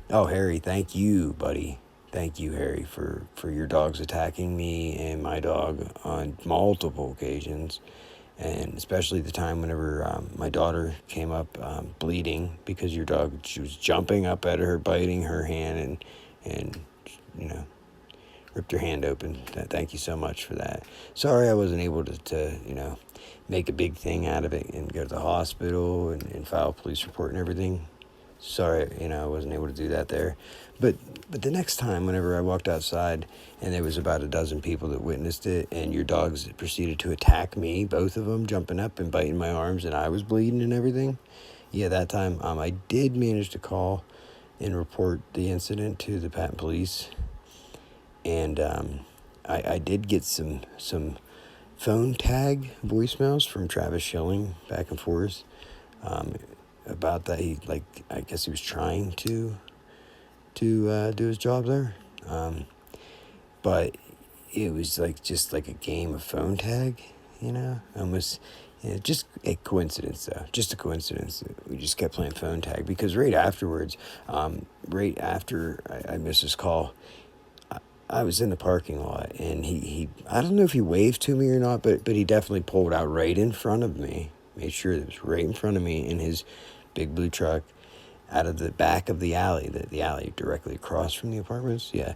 Harry, thank you, buddy. Thank you, Harry, for your dogs attacking me and my dog on multiple occasions, and especially the time whenever my daughter came up bleeding because your dog, she was jumping up at her, biting her hand, and ripped her hand open. Thank you so much for that. Sorry I wasn't able to make a big thing out of it and go to the hospital and file a police report and everything. Sorry, I wasn't able to do that there. But the next time, whenever I walked outside and there was about a dozen people that witnessed it, and your dogs proceeded to attack me, both of them jumping up and biting my arms, and I was bleeding and everything. Yeah, that time I did manage to call and report the incident to the Patton police. And I did get some phone tag voicemails from Travis Schilling back and forth about that. I guess he was trying to do his job there, but it was just like a game of phone tag, almost. Just a coincidence, though. Just a coincidence. We just kept playing phone tag because right afterwards, right after I missed his call, I was in the parking lot, and he I don't know if he waved to me or not, but he definitely pulled out right in front of me. Made sure it was right in front of me in his big blue truck, out of the back of the alley, the alley directly across from the apartments. Yeah,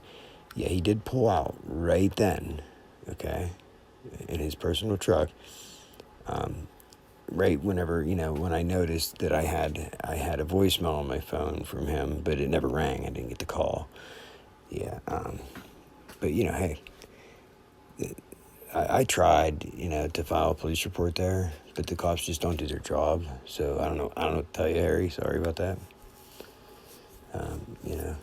he did pull out right then, okay, in his personal truck. Right whenever, when I noticed that I had a voicemail on my phone from him, but it never rang. I didn't get the call. Yeah, but hey, I tried, to file a police report there, but the cops just don't do their job. So I don't know what to tell you, Harry. Sorry about that. You know,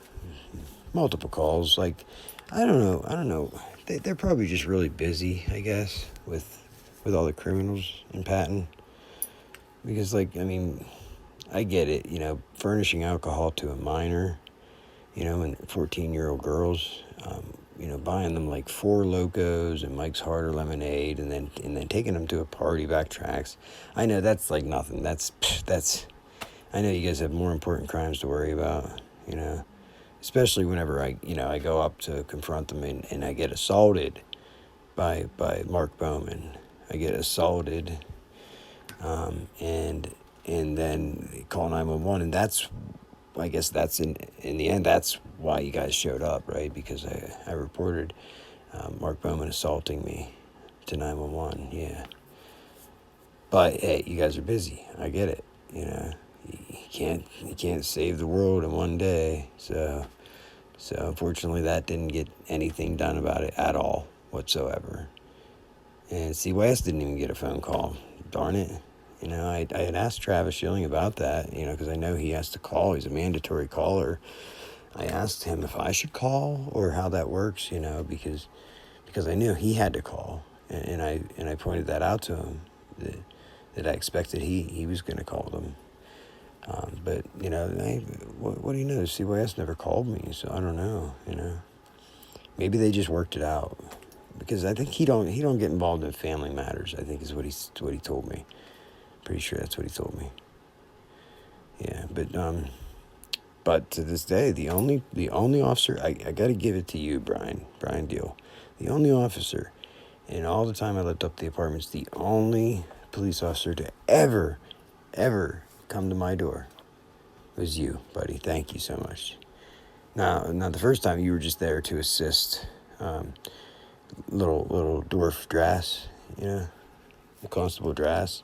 multiple calls. Like, I don't know. They're probably just really busy, I guess, with all the criminals in Patton. Because, I get it, furnishing alcohol to a minor, and 14-year-old girls, buying them like Four Locos and Mike's Harder Lemonade, and then taking them to a party backtracks. I know that's like nothing. That's. I know you guys have more important crimes to worry about, especially whenever I go up to confront them and I get assaulted by Mark Bowman. I get assaulted. And then call 911, and I guess that's in the end, that's why you guys showed up, right? Because I reported Mark Bowman assaulting me to 911, yeah. But hey, you guys are busy. I get it. You can't save the world in one day. So unfortunately, that didn't get anything done about it at all whatsoever. And CYS didn't even get a phone call. Darn it. I had asked Travis Schilling about that, because I know he has to call. He's a mandatory caller. I asked him if I should call or how that works, because I knew he had to call. And I pointed that out to him, that I expected he was going to call them. But, what do you know? CYS never called me, so I don't know, Maybe they just worked it out. Because I think he don't get involved in family matters, I think is what he told me. Pretty sure that's what he told me. Yeah, but to this day, the only officer, I got to give it to you, Brian Deal. The only officer in all the time I lived up the apartments, the only police officer to ever come to my door was you, buddy. Thank you so much. Now the first time you were just there to assist little dwarf Drass, Constable Drass.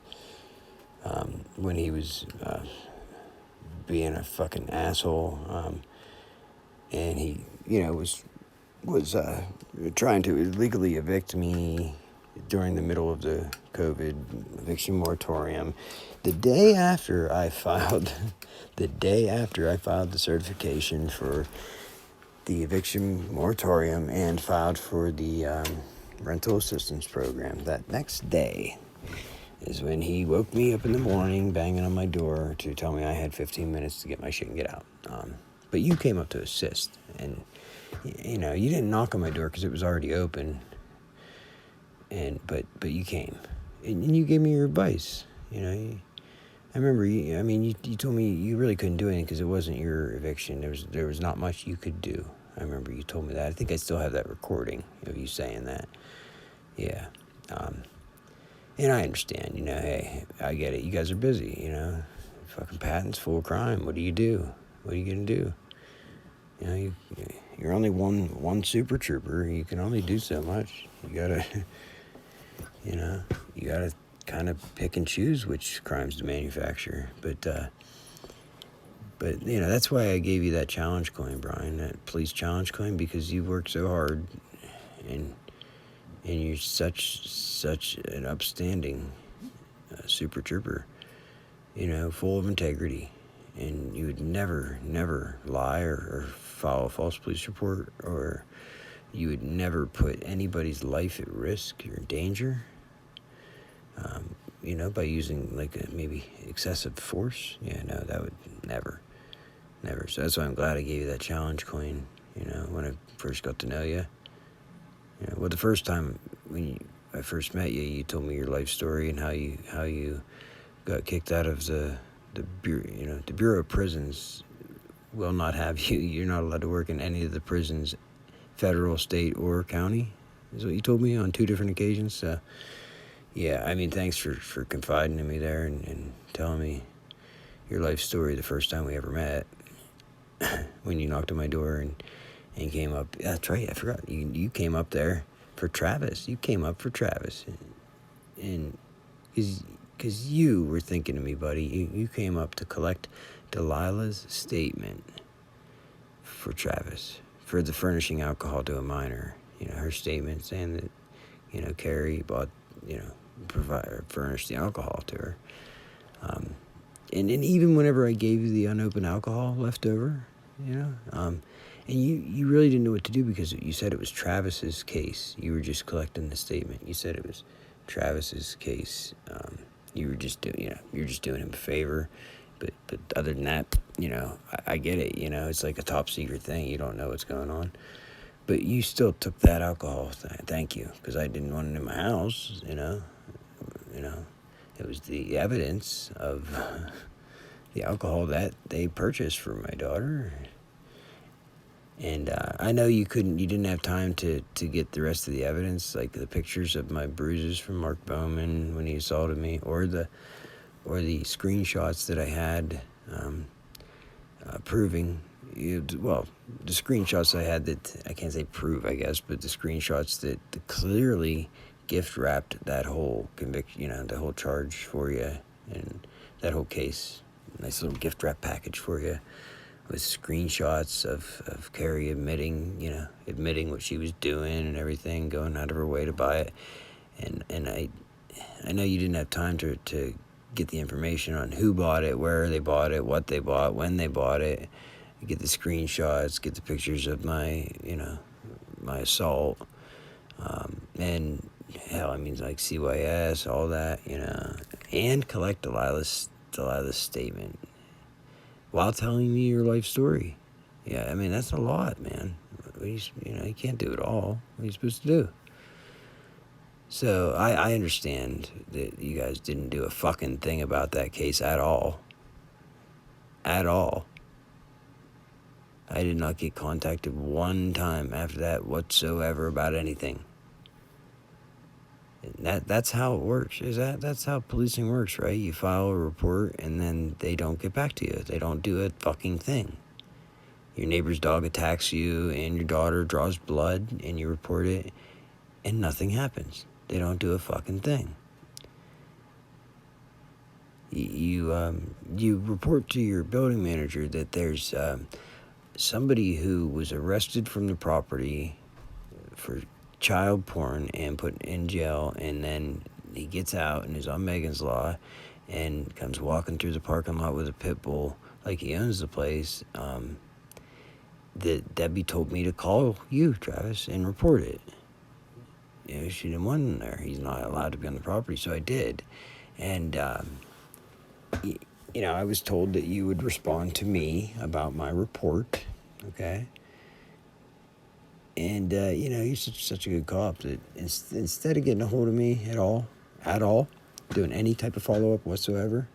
When he was being a fucking asshole, and he, was trying to illegally evict me during the middle of the COVID eviction moratorium. The day after I filed the certification for the eviction moratorium and filed for the rental assistance program, that next day is when he woke me up in the morning, banging on my door to tell me I had 15 minutes to get my shit and get out. But you came up to assist, and you didn't knock on my door because it was already open. But you came, and you gave me your advice. I remember you told me you really couldn't do anything because it wasn't your eviction. There was not much you could do. I remember you told me that. I think I still have that recording of you saying that. Yeah. And I understand, hey, I get it. You guys are busy, Fucking Patton's full of crime. What do you do? What are you going to do? You're only one super trooper. You can only do so much. You got to, you got to kind of pick and choose which crimes to manufacture. But that's why I gave you that challenge coin, Brian, that police challenge coin, because you worked so hard and you're such an upstanding super trooper, full of integrity, and you would never lie or file a false police report, or you would never put anybody's life at risk or danger, by using maybe excessive force. Yeah, no, that would never. So that's why I'm glad I gave you that challenge coin, when I first got to know you. The first time when I first met you, you told me your life story and how you got kicked out of the Bureau, the Bureau of Prisons will not have you. You're not allowed to work in any of the prisons federal, state, or county, is what you told me on 2 different occasions. So, yeah, I mean, thanks for confiding in me there and telling me your life story the first time we ever met when you knocked on my door and came up. That's right, I forgot. You came up there for Travis. You came up for Travis. And because you were thinking of me, buddy. You came up to collect Delilah's statement for Travis for the furnishing alcohol to a minor. Her statement saying that, Carrie bought, furnished the alcohol to her. And even whenever I gave you the unopened alcohol left over, and you really didn't know what to do because you said it was Travis's case. You were just collecting the statement. You said it was Travis's case. You were just doing, you're just doing him a favor. But other than that, I get it. It's like a top secret thing. You don't know what's going on. But you still took that alcohol. Thank you, because I didn't want it in my house. It was the evidence of the alcohol that they purchased for my daughter. And I know you didn't have time to get the rest of the evidence, like the pictures of my bruises from Mark Bowman when he assaulted me, or the screenshots that I had proving. The screenshots I had that I can't say prove, I guess, but the screenshots that clearly gift wrapped that whole conviction, the whole charge for you, and that whole case. Nice little gift wrap package for you with screenshots of Carrie admitting what she was doing and everything, going out of her way to buy it. And I know you didn't have time to get the information on who bought it, where they bought it, what they bought, when they bought it. Get the screenshots, get the pictures of my assault, and hell, like CYS, all that, and collect Delilah's statement while telling me your life story. Yeah, that's a lot, man. You can't do it all. What are you supposed to do? So I understand that you guys didn't do a fucking thing about that case at all. At all. I did not get contacted one time after that whatsoever about anything. That's how it works. That's how policing works, right? You file a report and then they don't get back to you. They don't do a fucking thing. Your neighbor's dog attacks you and your daughter draws blood and you report it and nothing happens. They don't do a fucking thing. You report to your building manager that there's somebody who was arrested from the property for child porn and put in jail, and then he gets out and is on Megan's Law and comes walking through the parking lot with a pit bull like he owns the place. That Debbie told me to call you, Travis, and report it. She didn't want him there. He's not allowed to be on the property, so I did. And I was told that you would respond to me about my report, okay? And, you're such a good cop that instead of getting a hold of me at all, doing any type of follow-up whatsoever,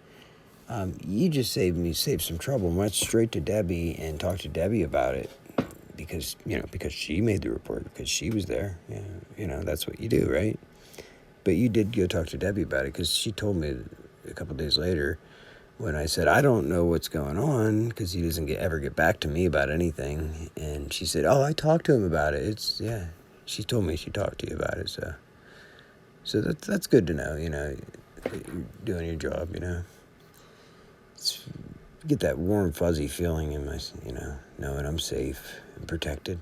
you just saved some trouble and went straight to Debbie and talked to Debbie about it because she made the report, because she was there. That's what you do, right? But you did go talk to Debbie about it because she told me a couple days later when I said, I don't know what's going on because he doesn't ever get back to me about anything. And she said, I talked to him about it. She told me she talked to you about it. So that's good to know, that you're doing your job, Get that warm, fuzzy feeling in my, knowing I'm safe and protected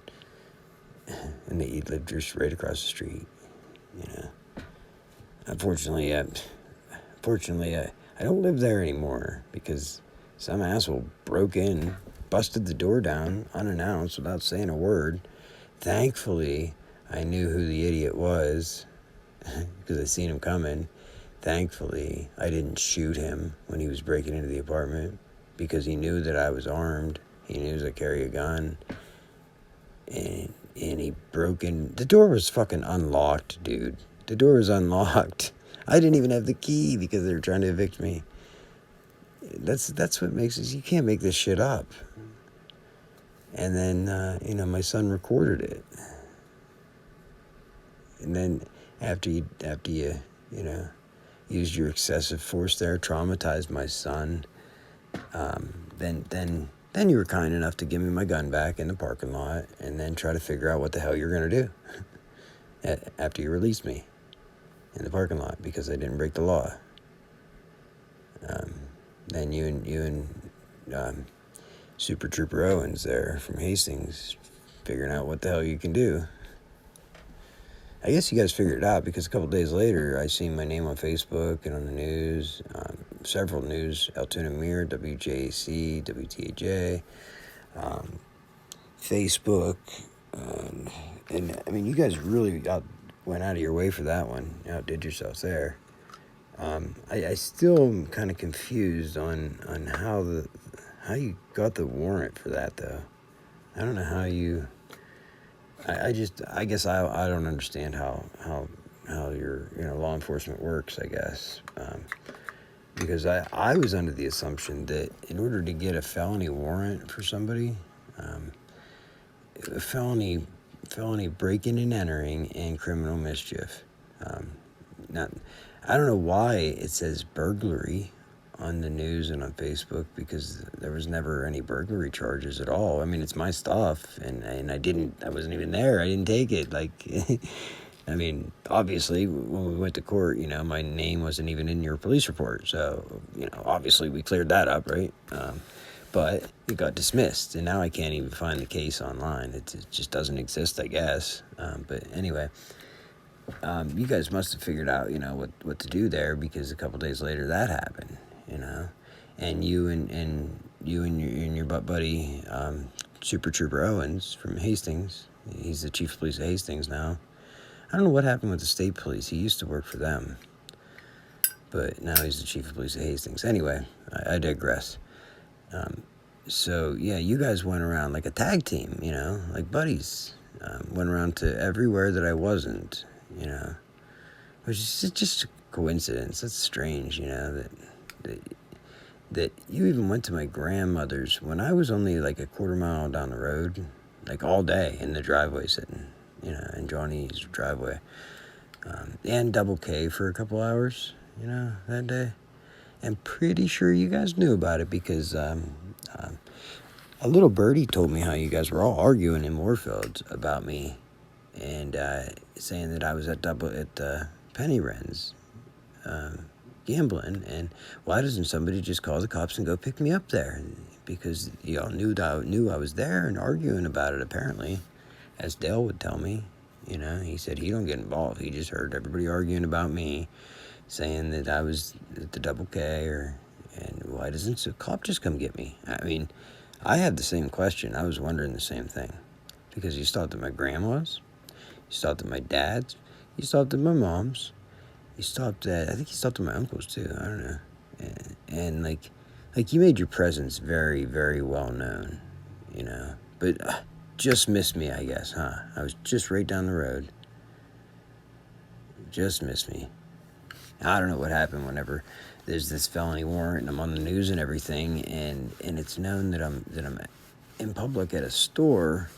and that you live just right across the street, Unfortunately, I don't live there anymore because some asshole broke in, busted the door down unannounced without saying a word. Thankfully, I knew who the idiot was because I seen him coming. Thankfully, I didn't shoot him when he was breaking into the apartment because he knew that I was armed. He knew I carry a gun. And he broke in. The door was fucking unlocked, dude. The door was unlocked. I didn't even have the key because they were trying to evict me. That's what makes it. You can't make this shit up. And then, my son recorded it. And then after you you know, used your excessive force there, traumatized my son, then you were kind enough to give me my gun back in the parking lot, and then try to figure out what the hell you're going to do after you released me in the parking lot because I didn't break the law. Then you and Super Trooper Owens there from Hastings figuring out what the hell you can do. I guess you guys figured it out because a couple days later I seen my name on Facebook and on the news, several news, Altoona Mirror, WJAC, WTAJ, Facebook, and I mean, you guys really went out of your way for that one, outdid yourselves there. I still am kind of confused on how you got the warrant for that though. I don't know how you. I guess I don't understand how your law enforcement works. I guess because I was under the assumption that in order to get a felony warrant for somebody, a felony breaking and entering and criminal mischief. I don't know why it says burglary on the news and on Facebook because there was never any burglary charges at all. I mean, it's my stuff, and I wasn't even there. I didn't take it. Like, I mean, obviously, when we went to court, my name wasn't even in your police report. So, obviously we cleared that up, right? But it got dismissed, and now I can't even find the case online. It just doesn't exist, I guess. But anyway, you guys must have figured out, what to do there because a couple days later that happened. And you and your butt buddy, Super Trooper Owens from Hastings. He's the chief of police of Hastings now. I don't know what happened with the state police. He used to work for them, but now he's the chief of police of Hastings. Anyway, I digress. So yeah, you guys went around like a tag team, like buddies. Went around to everywhere that I wasn't, which is just a coincidence. That's strange, that you even went to my grandmother's when I was only like a quarter mile down the road, like all day in the driveway sitting, in Johnny's driveway, and Double K for a couple hours, that day. I'm pretty sure you guys knew about it because a little birdie told me how you guys were all arguing in Moorfields about me and saying that I was at Penny Wren's gambling, and why doesn't somebody just call the cops and go pick me up there? Because y'all knew I was there and arguing about it, apparently, as Dale would tell me. He said he don't get involved. He just heard everybody arguing about me, saying that I was at the Double K, and why doesn't a cop just come get me? I mean, I had the same question. I was wondering the same thing. Because you stopped at my grandma's, you stopped at my dad's, you stopped at my mom's, I think you stopped at my uncle's too, I don't know. And like you made your presence very, very well known, But just missed me, I guess, huh? I was just right down the road. Just missed me. I don't know what happened whenever there's this felony warrant and I'm on the news and everything, and it's known that I'm in public at a store.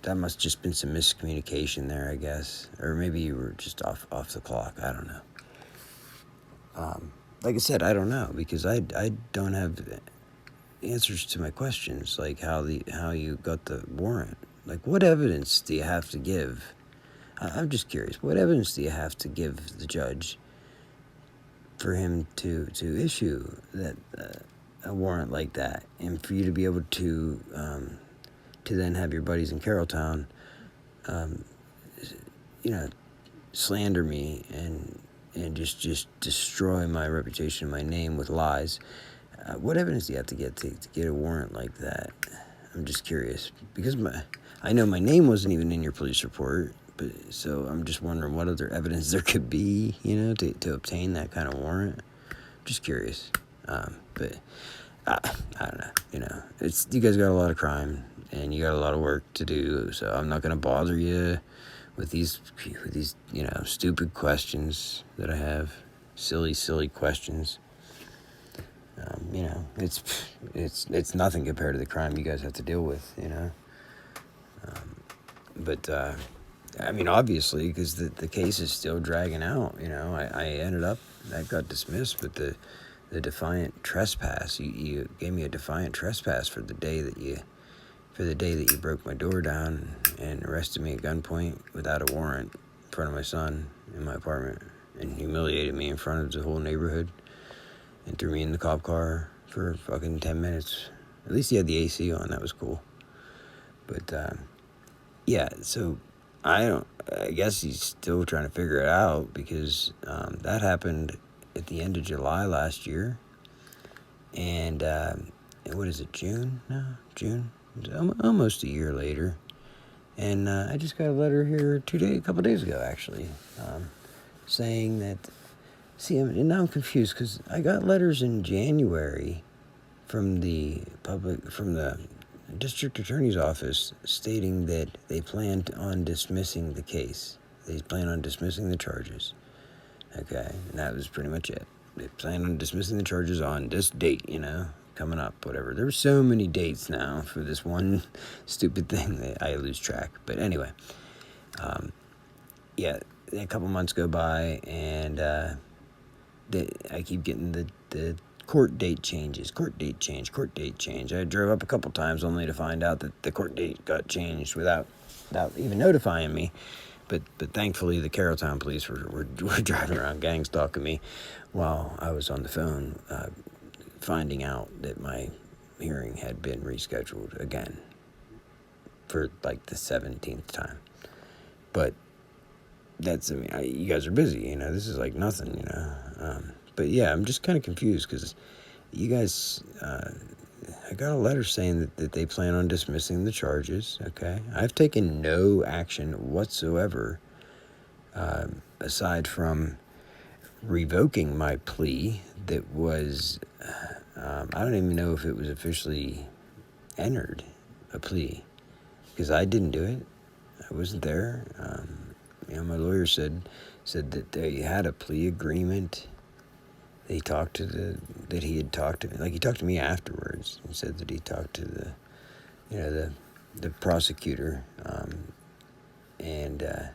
That must just been some miscommunication there, I guess, or maybe you were just off the clock. I don't know. Like I said, I don't know because I don't have answers to my questions, like how you got the warrant. Like, what evidence do you have to give? I'm just curious. What evidence do you have to give the judge for him to issue that a warrant like that, and for you to be able to then have your buddies in Carrolltown, slander me and just destroy my reputation and my name with lies? What evidence do you have to get a warrant like that? I'm just curious because I know my name wasn't even in your police report. But so I'm just wondering what other evidence there could be, to obtain that kind of warrant. Just curious. But I don't know. You guys got a lot of crime and you got a lot of work to do. So I'm not gonna bother you with these stupid questions that I have. Silly questions. It's nothing compared to the crime you guys have to deal with. But I mean, obviously, because the case is still dragging out. I ended up, that got dismissed, but the defiant trespass, you gave me a defiant trespass for the day that you broke my door down and arrested me at gunpoint without a warrant in front of my son in my apartment and humiliated me in front of the whole neighborhood and threw me in the cop car for fucking 10 minutes. At least he had the AC on. That was cool. But, yeah, so I guess he's still trying to figure it out because that happened at the end of July last year. And what is it, June now? June? Almost a year later. And I just got a letter here a couple days ago, actually, saying that, now I'm confused because I got letters in January from the district attorney's office stating that they planned on dismissing the case. They plan on dismissing the charges. Okay, and that was pretty much it. They plan on dismissing the charges on this date, coming up, whatever. There were so many dates now for this one stupid thing that I lose track. But anyway, yeah, a couple months go by, and I keep getting the court date changes, court date change. I drove up a couple times only to find out that the court date got changed without even notifying me. But thankfully, the Carrolltown police were driving around gang stalking me while I was on the phone, finding out that my hearing had been rescheduled again for like the 17th time. But you guys are busy, this is like nothing, but yeah, I'm just kind of confused because you guys, I got a letter saying that they plan on dismissing the charges, okay? I've taken no action whatsoever, aside from revoking my plea that was, I don't even know if it was officially entered, a plea, because I didn't do it. I wasn't there. My lawyer said that they had a plea agreement. That he had talked to me. Like, he talked to me afterwards and said that he talked to the prosecutor, and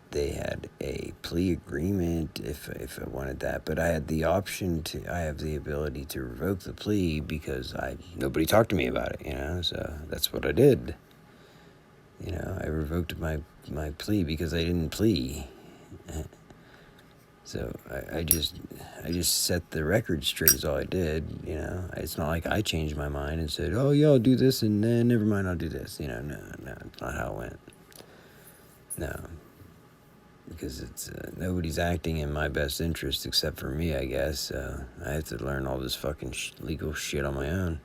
they had a plea agreement if I wanted that. But I had the option I have the ability to revoke the plea because nobody talked to me about it, so that's what I did. I revoked my plea because I didn't plea. So I just set the record straight is all I did, It's not like I changed my mind and said, oh, yeah, I'll do this, and then never mind, I'll do this. No, it's not how it went. No. Because it's nobody's acting in my best interest except for me, I guess. I have to learn all this fucking legal shit on my own.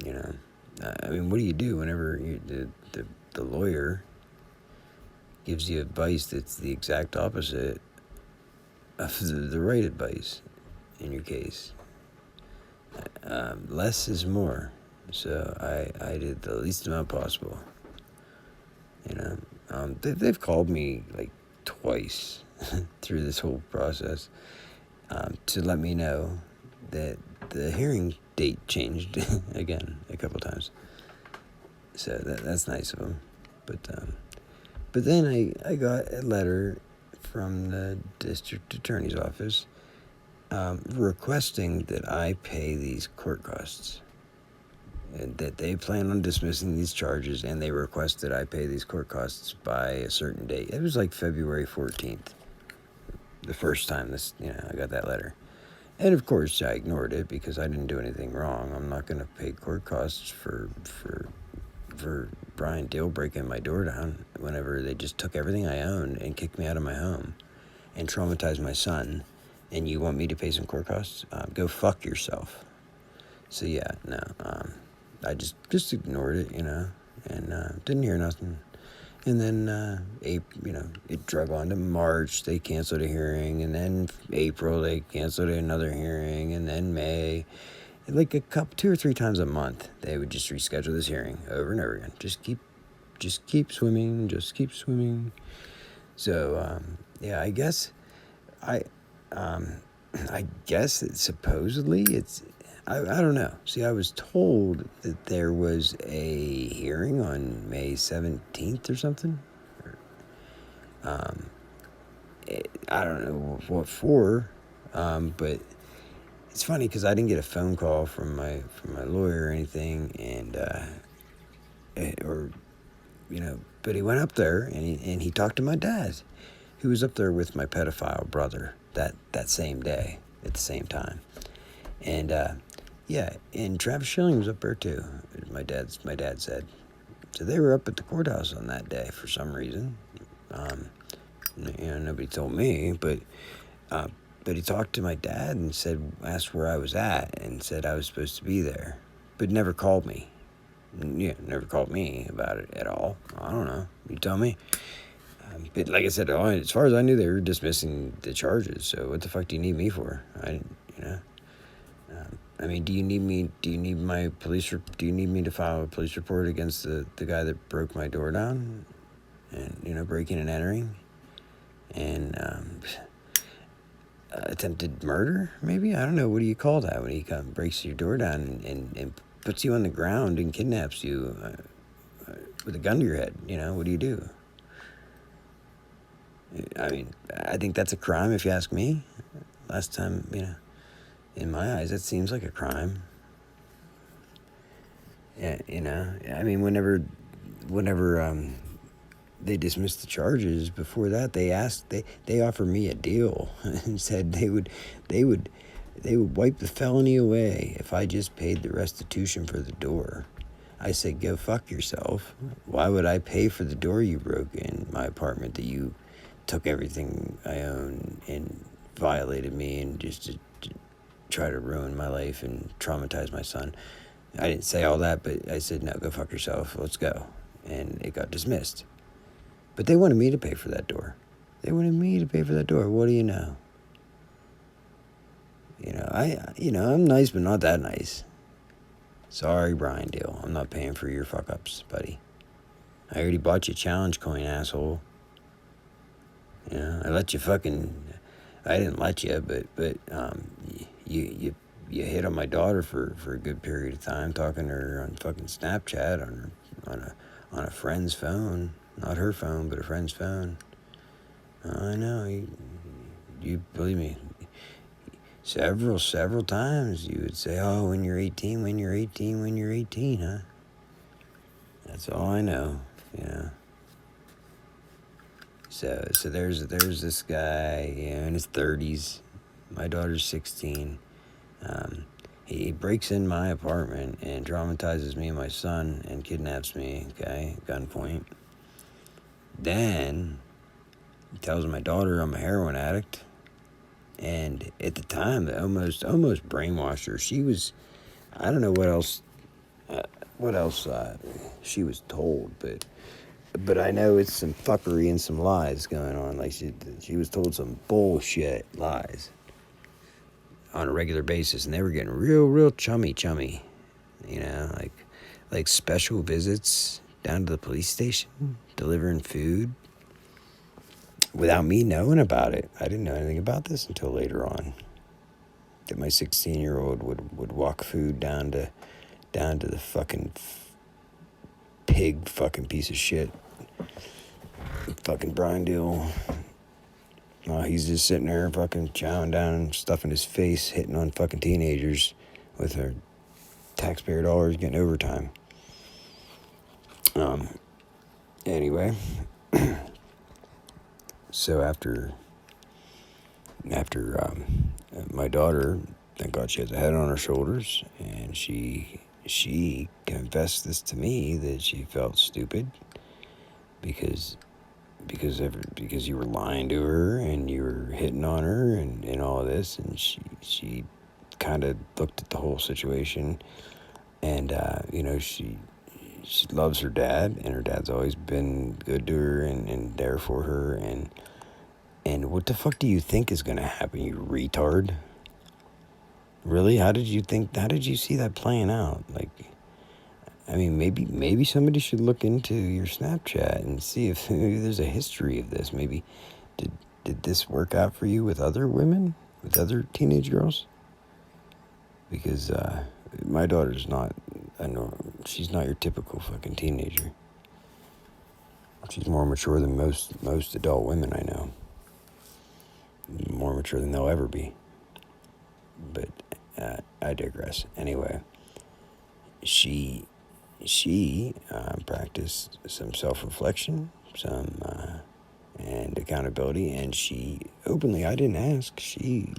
I mean, what do you do whenever the lawyer gives you advice that's the exact opposite of the right advice in your case? Less is more. So I did the least amount possible. They've called me like twice through this whole process to let me know that the hearing date changed again a couple times. So that's nice of them. But then I got a letter from the district attorney's office requesting that I pay these court costs. And that they plan on dismissing these charges, and they request that I pay these court costs by a certain date. It was like February 14th, the first time I got that letter. And of course, I ignored it because I didn't do anything wrong. I'm not going to pay court costs for Brian Dale breaking my door down whenever they just took everything I owned and kicked me out of my home and traumatized my son. And you want me to pay some court costs? Go fuck yourself. So yeah, no. I just ignored it, and didn't hear nothing. And then, it drug on to March. They canceled a hearing. And then April, they canceled another hearing. And then May. Like 2 or 3 times a month, they would just reschedule this hearing over and over again. Just keep swimming. So, yeah, I guess, I guess supposedly I don't know. See, I was told that there was a hearing on May 17th or something. I don't know what for, but it's funny because I didn't get a phone call from my lawyer or anything, and but he went up there and he talked to my dad, who was up there with my pedophile brother that same day at the same time, and and Travis Schilling was up there too. My dad said, so they were up at the courthouse on that day for some reason. Nobody told me, but he talked to my dad and asked where I was at, and said I was supposed to be there, but never called me. Yeah, never called me about it at all. I don't know. You tell me. But like I said, as far as I knew, they were dismissing the charges. So what the fuck do you need me for? I mean, do you need me? Do you need my police? Do you need me to file a police report against the guy that broke my door down, and breaking and entering, and attempted murder? Maybe, I don't know. What do you call that when he breaks your door down and puts you on the ground and kidnaps you with a gun to your head? What do you do? I mean, I think that's a crime if you ask me. Last time, in my eyes, that seems like a crime. Yeah, I mean, whenever they dismissed the charges, before that they offered me a deal and said they would wipe the felony away if I just paid the restitution for the door. I said, go fuck yourself. Why would I pay for the door you broke in my apartment, that you took everything I own and violated me and just to try to ruin my life and traumatize my son? I didn't say all that, but I said, no, go fuck yourself. Let's go. And it got dismissed. But they wanted me to pay for that door. What do you know? I'm nice, but not that nice. Sorry, Brian Deal. I'm not paying for your fuck-ups, buddy. I already bought you challenge coin, asshole. I let you I didn't let you, but you hit on my daughter for a good period of time, talking to her on fucking Snapchat on a friend's phone. Not her phone, but a friend's phone. I know. You believe me. Several times you would say, oh, when you're 18, huh? That's all I know, So there's this guy, in his 30s. My daughter's 16. He breaks in my apartment and traumatizes me and my son and kidnaps me, gunpoint. Then he tells my daughter I'm a heroin addict. And at the time, they almost brainwashed her. She was, I don't know what else she was told, but I know it's some fuckery and some lies going on. Like she was told some bullshit lies on a regular basis, and they were getting real chummy, like special visits down to the police station, delivering food, without me knowing about it. I didn't know anything about this until later on. That my 16-year-old would walk food down to the fucking pig fucking piece of shit. Fucking Brian Deal. He's just sitting there fucking chowing down, stuffing his face, hitting on fucking teenagers with their taxpayer dollars, getting overtime. Anyway. So after my daughter, thank God she has a head on her shoulders, and she confessed this to me, that she felt stupid because you were lying to her and you were hitting on her and all of this, and she kind of looked at the whole situation, and she loves her dad, and her dad's always been good to her and there for her, and what the fuck do you think is going to happen, you retard? Really? How did you see that playing out? Like, I mean, maybe somebody should look into your Snapchat and see if maybe there's a history of this. Maybe did this work out for you with other women, with other teenage girls? because my daughter's not she's not your typical fucking teenager. She's more mature than most adult women I know. More mature than they'll ever be. But I digress. Anyway, she practiced some self-reflection, and accountability, and she openly, I didn't ask, she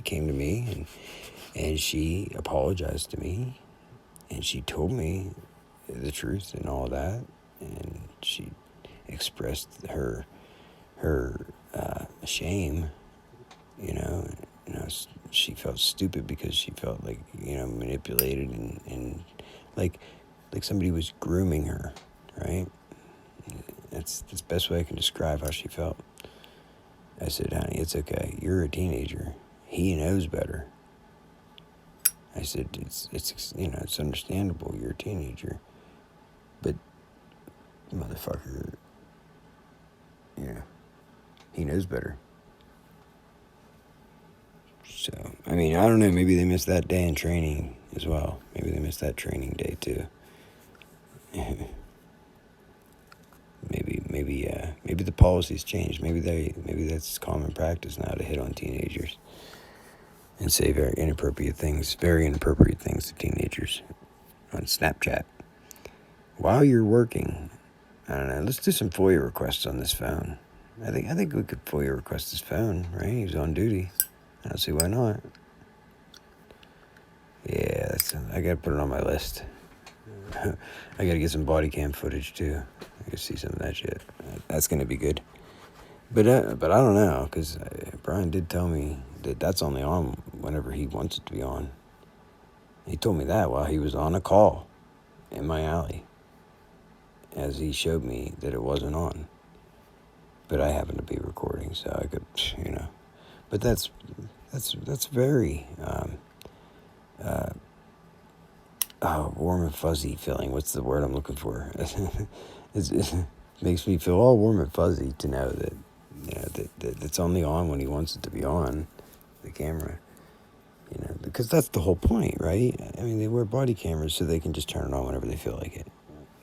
came to me and she apologized to me, and she told me the truth and all that, and she expressed her shame, you know. She felt stupid because she felt like, manipulated and like somebody was grooming her, right? That's the best way I can describe how she felt. I said, honey, it's okay. You're a teenager. He knows better. I said, it's understandable. You're a teenager. But, motherfucker, he knows better. So, I don't know. Maybe they missed that day in training as well. Maybe they missed that training day too. Maybe the policies changed. Maybe that's common practice now to hit on teenagers and say very inappropriate things to teenagers on Snapchat while you're working. I don't know. Let's do some FOIA requests on this phone. I think we could FOIA request his phone, right? He was on duty. I don't see why not. Yeah, I gotta put it on my list. I gotta get some body cam footage too. I gotta see some of that shit. That's gonna be good. But I don't know, because Brian did tell me that that's only on whenever he wants it to be on. He told me that while he was on a call in my alley, as he showed me that it wasn't on. But I happened to be recording, so I could, But that's very warm and fuzzy feeling. What's the word I'm looking for? It makes me feel all warm and fuzzy to know that that it's only on when he wants it to be on, the camera. Because that's the whole point, right? They wear body cameras so they can just turn it on whenever they feel like it,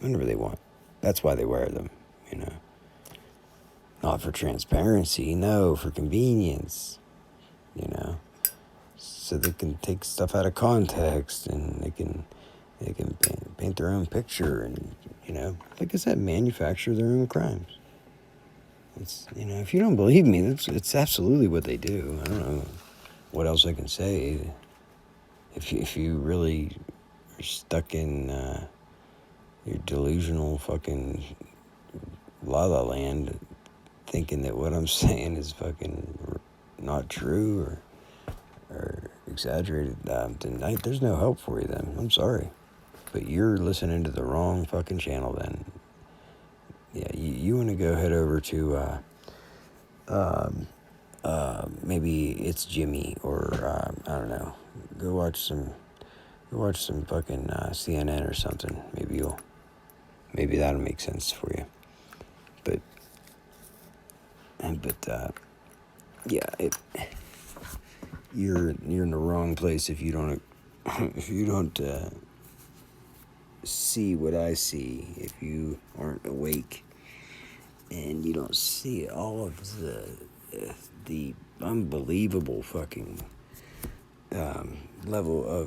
whenever they want. That's why they wear them, Not for transparency, no, for convenience, So they can take stuff out of context, and they can paint their own picture, and like I said, manufacture their own crimes. It's if you don't believe me, it's absolutely what they do. I don't know what else I can say. If you really are stuck in your delusional fucking la la land, thinking that what I'm saying is fucking not true or exaggerated, then there's no help for you then. I'm sorry. But you're listening to the wrong fucking channel then. Yeah, you want to go head over to maybe It's Jimmy, or I don't know. Go watch some fucking CNN or something. Maybe that'll make sense for you. But yeah, you're in the wrong place if you don't see what I see, if you aren't awake and you don't see all of the unbelievable fucking level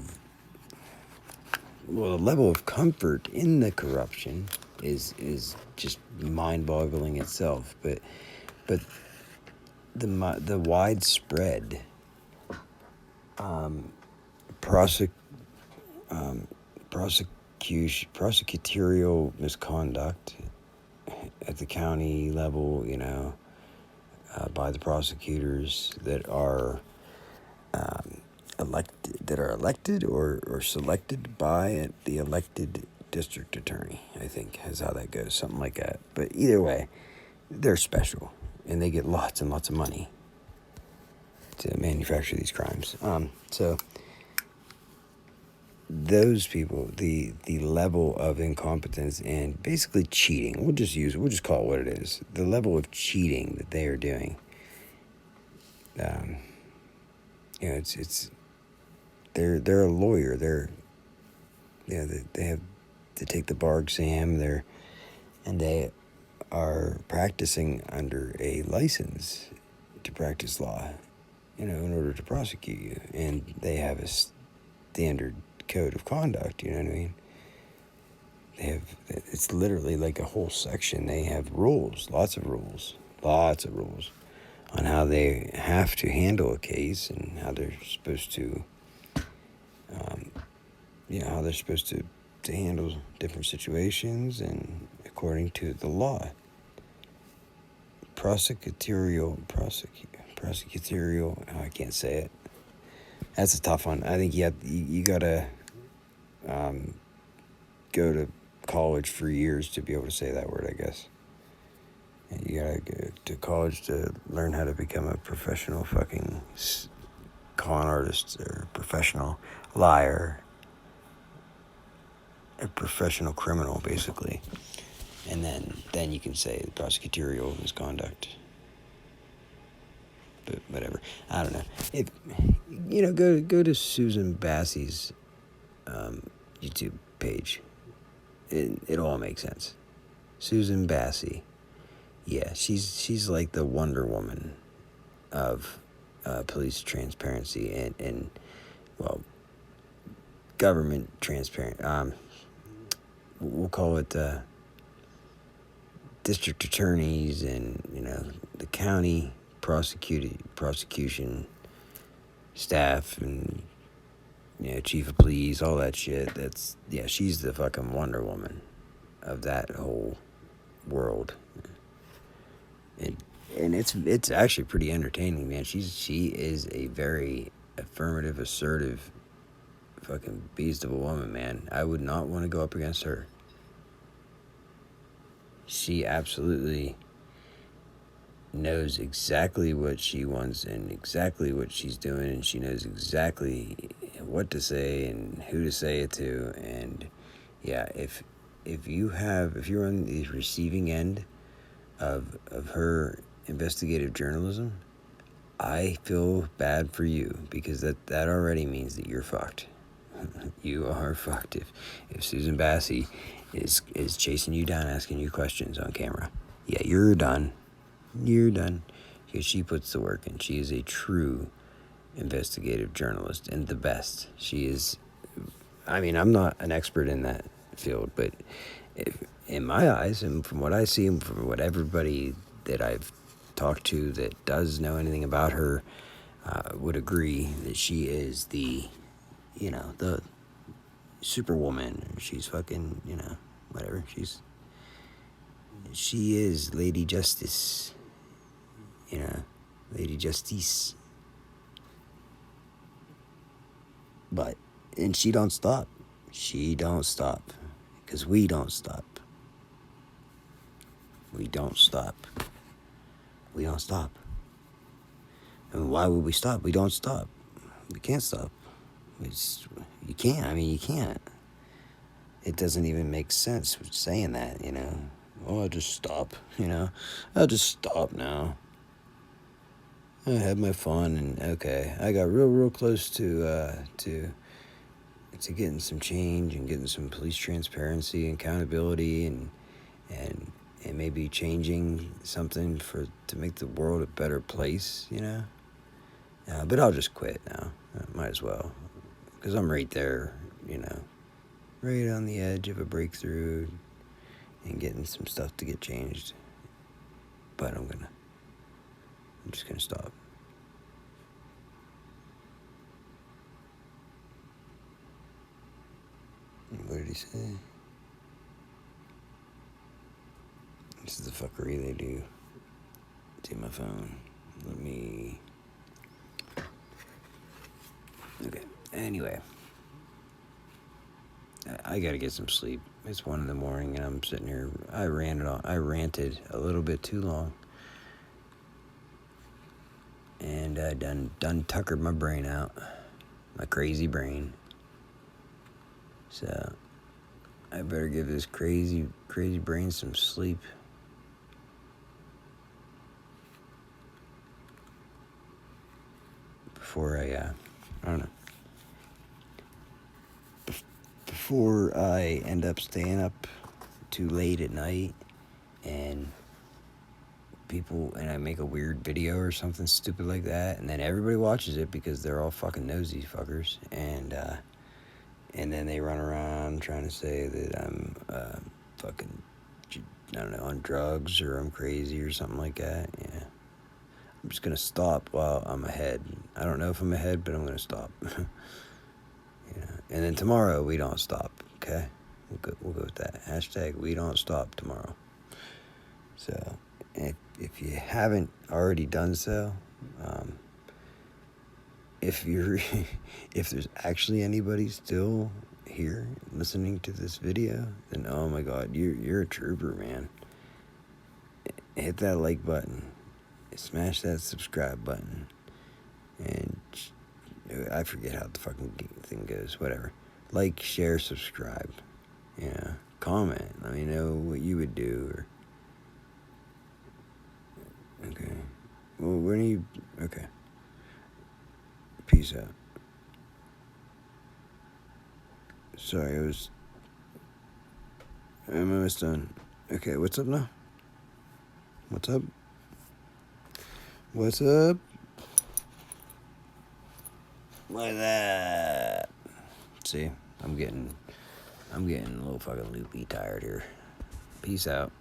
of comfort in the corruption is just mind-boggling itself. But the widespread prosecutorial misconduct at the county level, by the prosecutors that are elected or selected by the elected district attorney, I think is how that goes, something like that. But either way, they're special, and they get lots and lots of money to manufacture these crimes. So those people, the level of incompetence and basically cheating, we'll just call it what it is. The level of cheating that they are doing, it's they're a lawyer. They have to take the bar exam. They are practicing under a license to practice law, in order to prosecute you. And they have a standard code of conduct, you know what I mean? It's literally like a whole section. They have rules, lots of rules on how they have to handle a case and how they're supposed to, to handle different situations and according to the law. Prosecutorial, I can't say it. That's a tough one. I think you gotta go to college for years to be able to say that word, I guess. And you gotta go to college to learn how to become a professional fucking con artist or professional liar, a professional criminal, basically. And then you can say prosecutorial misconduct. But whatever, I don't know. If go to Susan Bassey's YouTube page. It all makes sense. Susan Bassey, yeah, she's like the Wonder Woman of police transparency and government transparent. We'll call it district attorneys and the county prosecution staff and chief of police, all that shit. She's the fucking Wonder Woman of that whole world. And it's actually pretty entertaining, man. She is a very affirmative, assertive fucking beast of a woman, man. I would not want to go up against her. She absolutely knows exactly what she wants and exactly what she's doing, and she knows exactly what to say and who to say it to. And yeah, if you're on the receiving end of her investigative journalism, I feel bad for you, because that already means that you're fucked. You are fucked if Susan Bassey is chasing you down, asking you questions on camera. Yeah, you're done. You're done. Because she puts the work in. She is a true investigative journalist and the best. She is. I mean, I'm not an expert in that field, but in my eyes, and from what I see, and from what everybody that I've talked to that does know anything about her would agree that she is the superwoman. She's fucking, whatever. She is Lady Justice. Lady Justice. And she don't stop. She don't stop. Because we don't stop. We don't stop. We don't stop. And why would we stop? We don't stop. We can't stop. You can't. I mean, you can't. It doesn't even make sense saying that, Oh, I'll just stop, I'll just stop now. I had my fun, and okay, I got real close to getting some change and getting some police transparency and accountability and maybe changing something to make the world a better place, But I'll just quit now. Might as well, because I'm right there, right on the edge of a breakthrough and getting some stuff to get changed. But I'm just gonna stop. What did he say? This is the fuckery they do to my phone. Let me... Okay, anyway. I gotta get some sleep. It's 1 a.m. and I'm sitting here. I ranted a little bit too long. And I done tuckered my brain out. My crazy brain. So I better give this crazy brain some sleep. Before I don't know. before I end up staying up too late at night and I make a weird video or something stupid like that, and then everybody watches it because they're all fucking nosy fuckers, and then they run around trying to say that I'm fucking, I don't know, on drugs or I'm crazy or something like that. Yeah, I'm just gonna stop while I'm ahead. I don't know if I'm ahead, but I'm gonna stop. And then tomorrow we don't stop. Okay, we'll go with that. Hashtag we don't stop tomorrow. So if you haven't already done so, if there's actually anybody still here listening to this video, then oh my god, you're a trooper, man. Hit that like button, smash that subscribe button, and I forget how the fucking thing goes. Whatever, like, share, subscribe. Yeah, comment. Let me know what you would do. Okay. Well, when are you? Okay. Peace out. Sorry, I'm almost done. Okay, what's up now? What's up? What's up? Like that. See, I'm getting a little fucking loopy tired here. Peace out.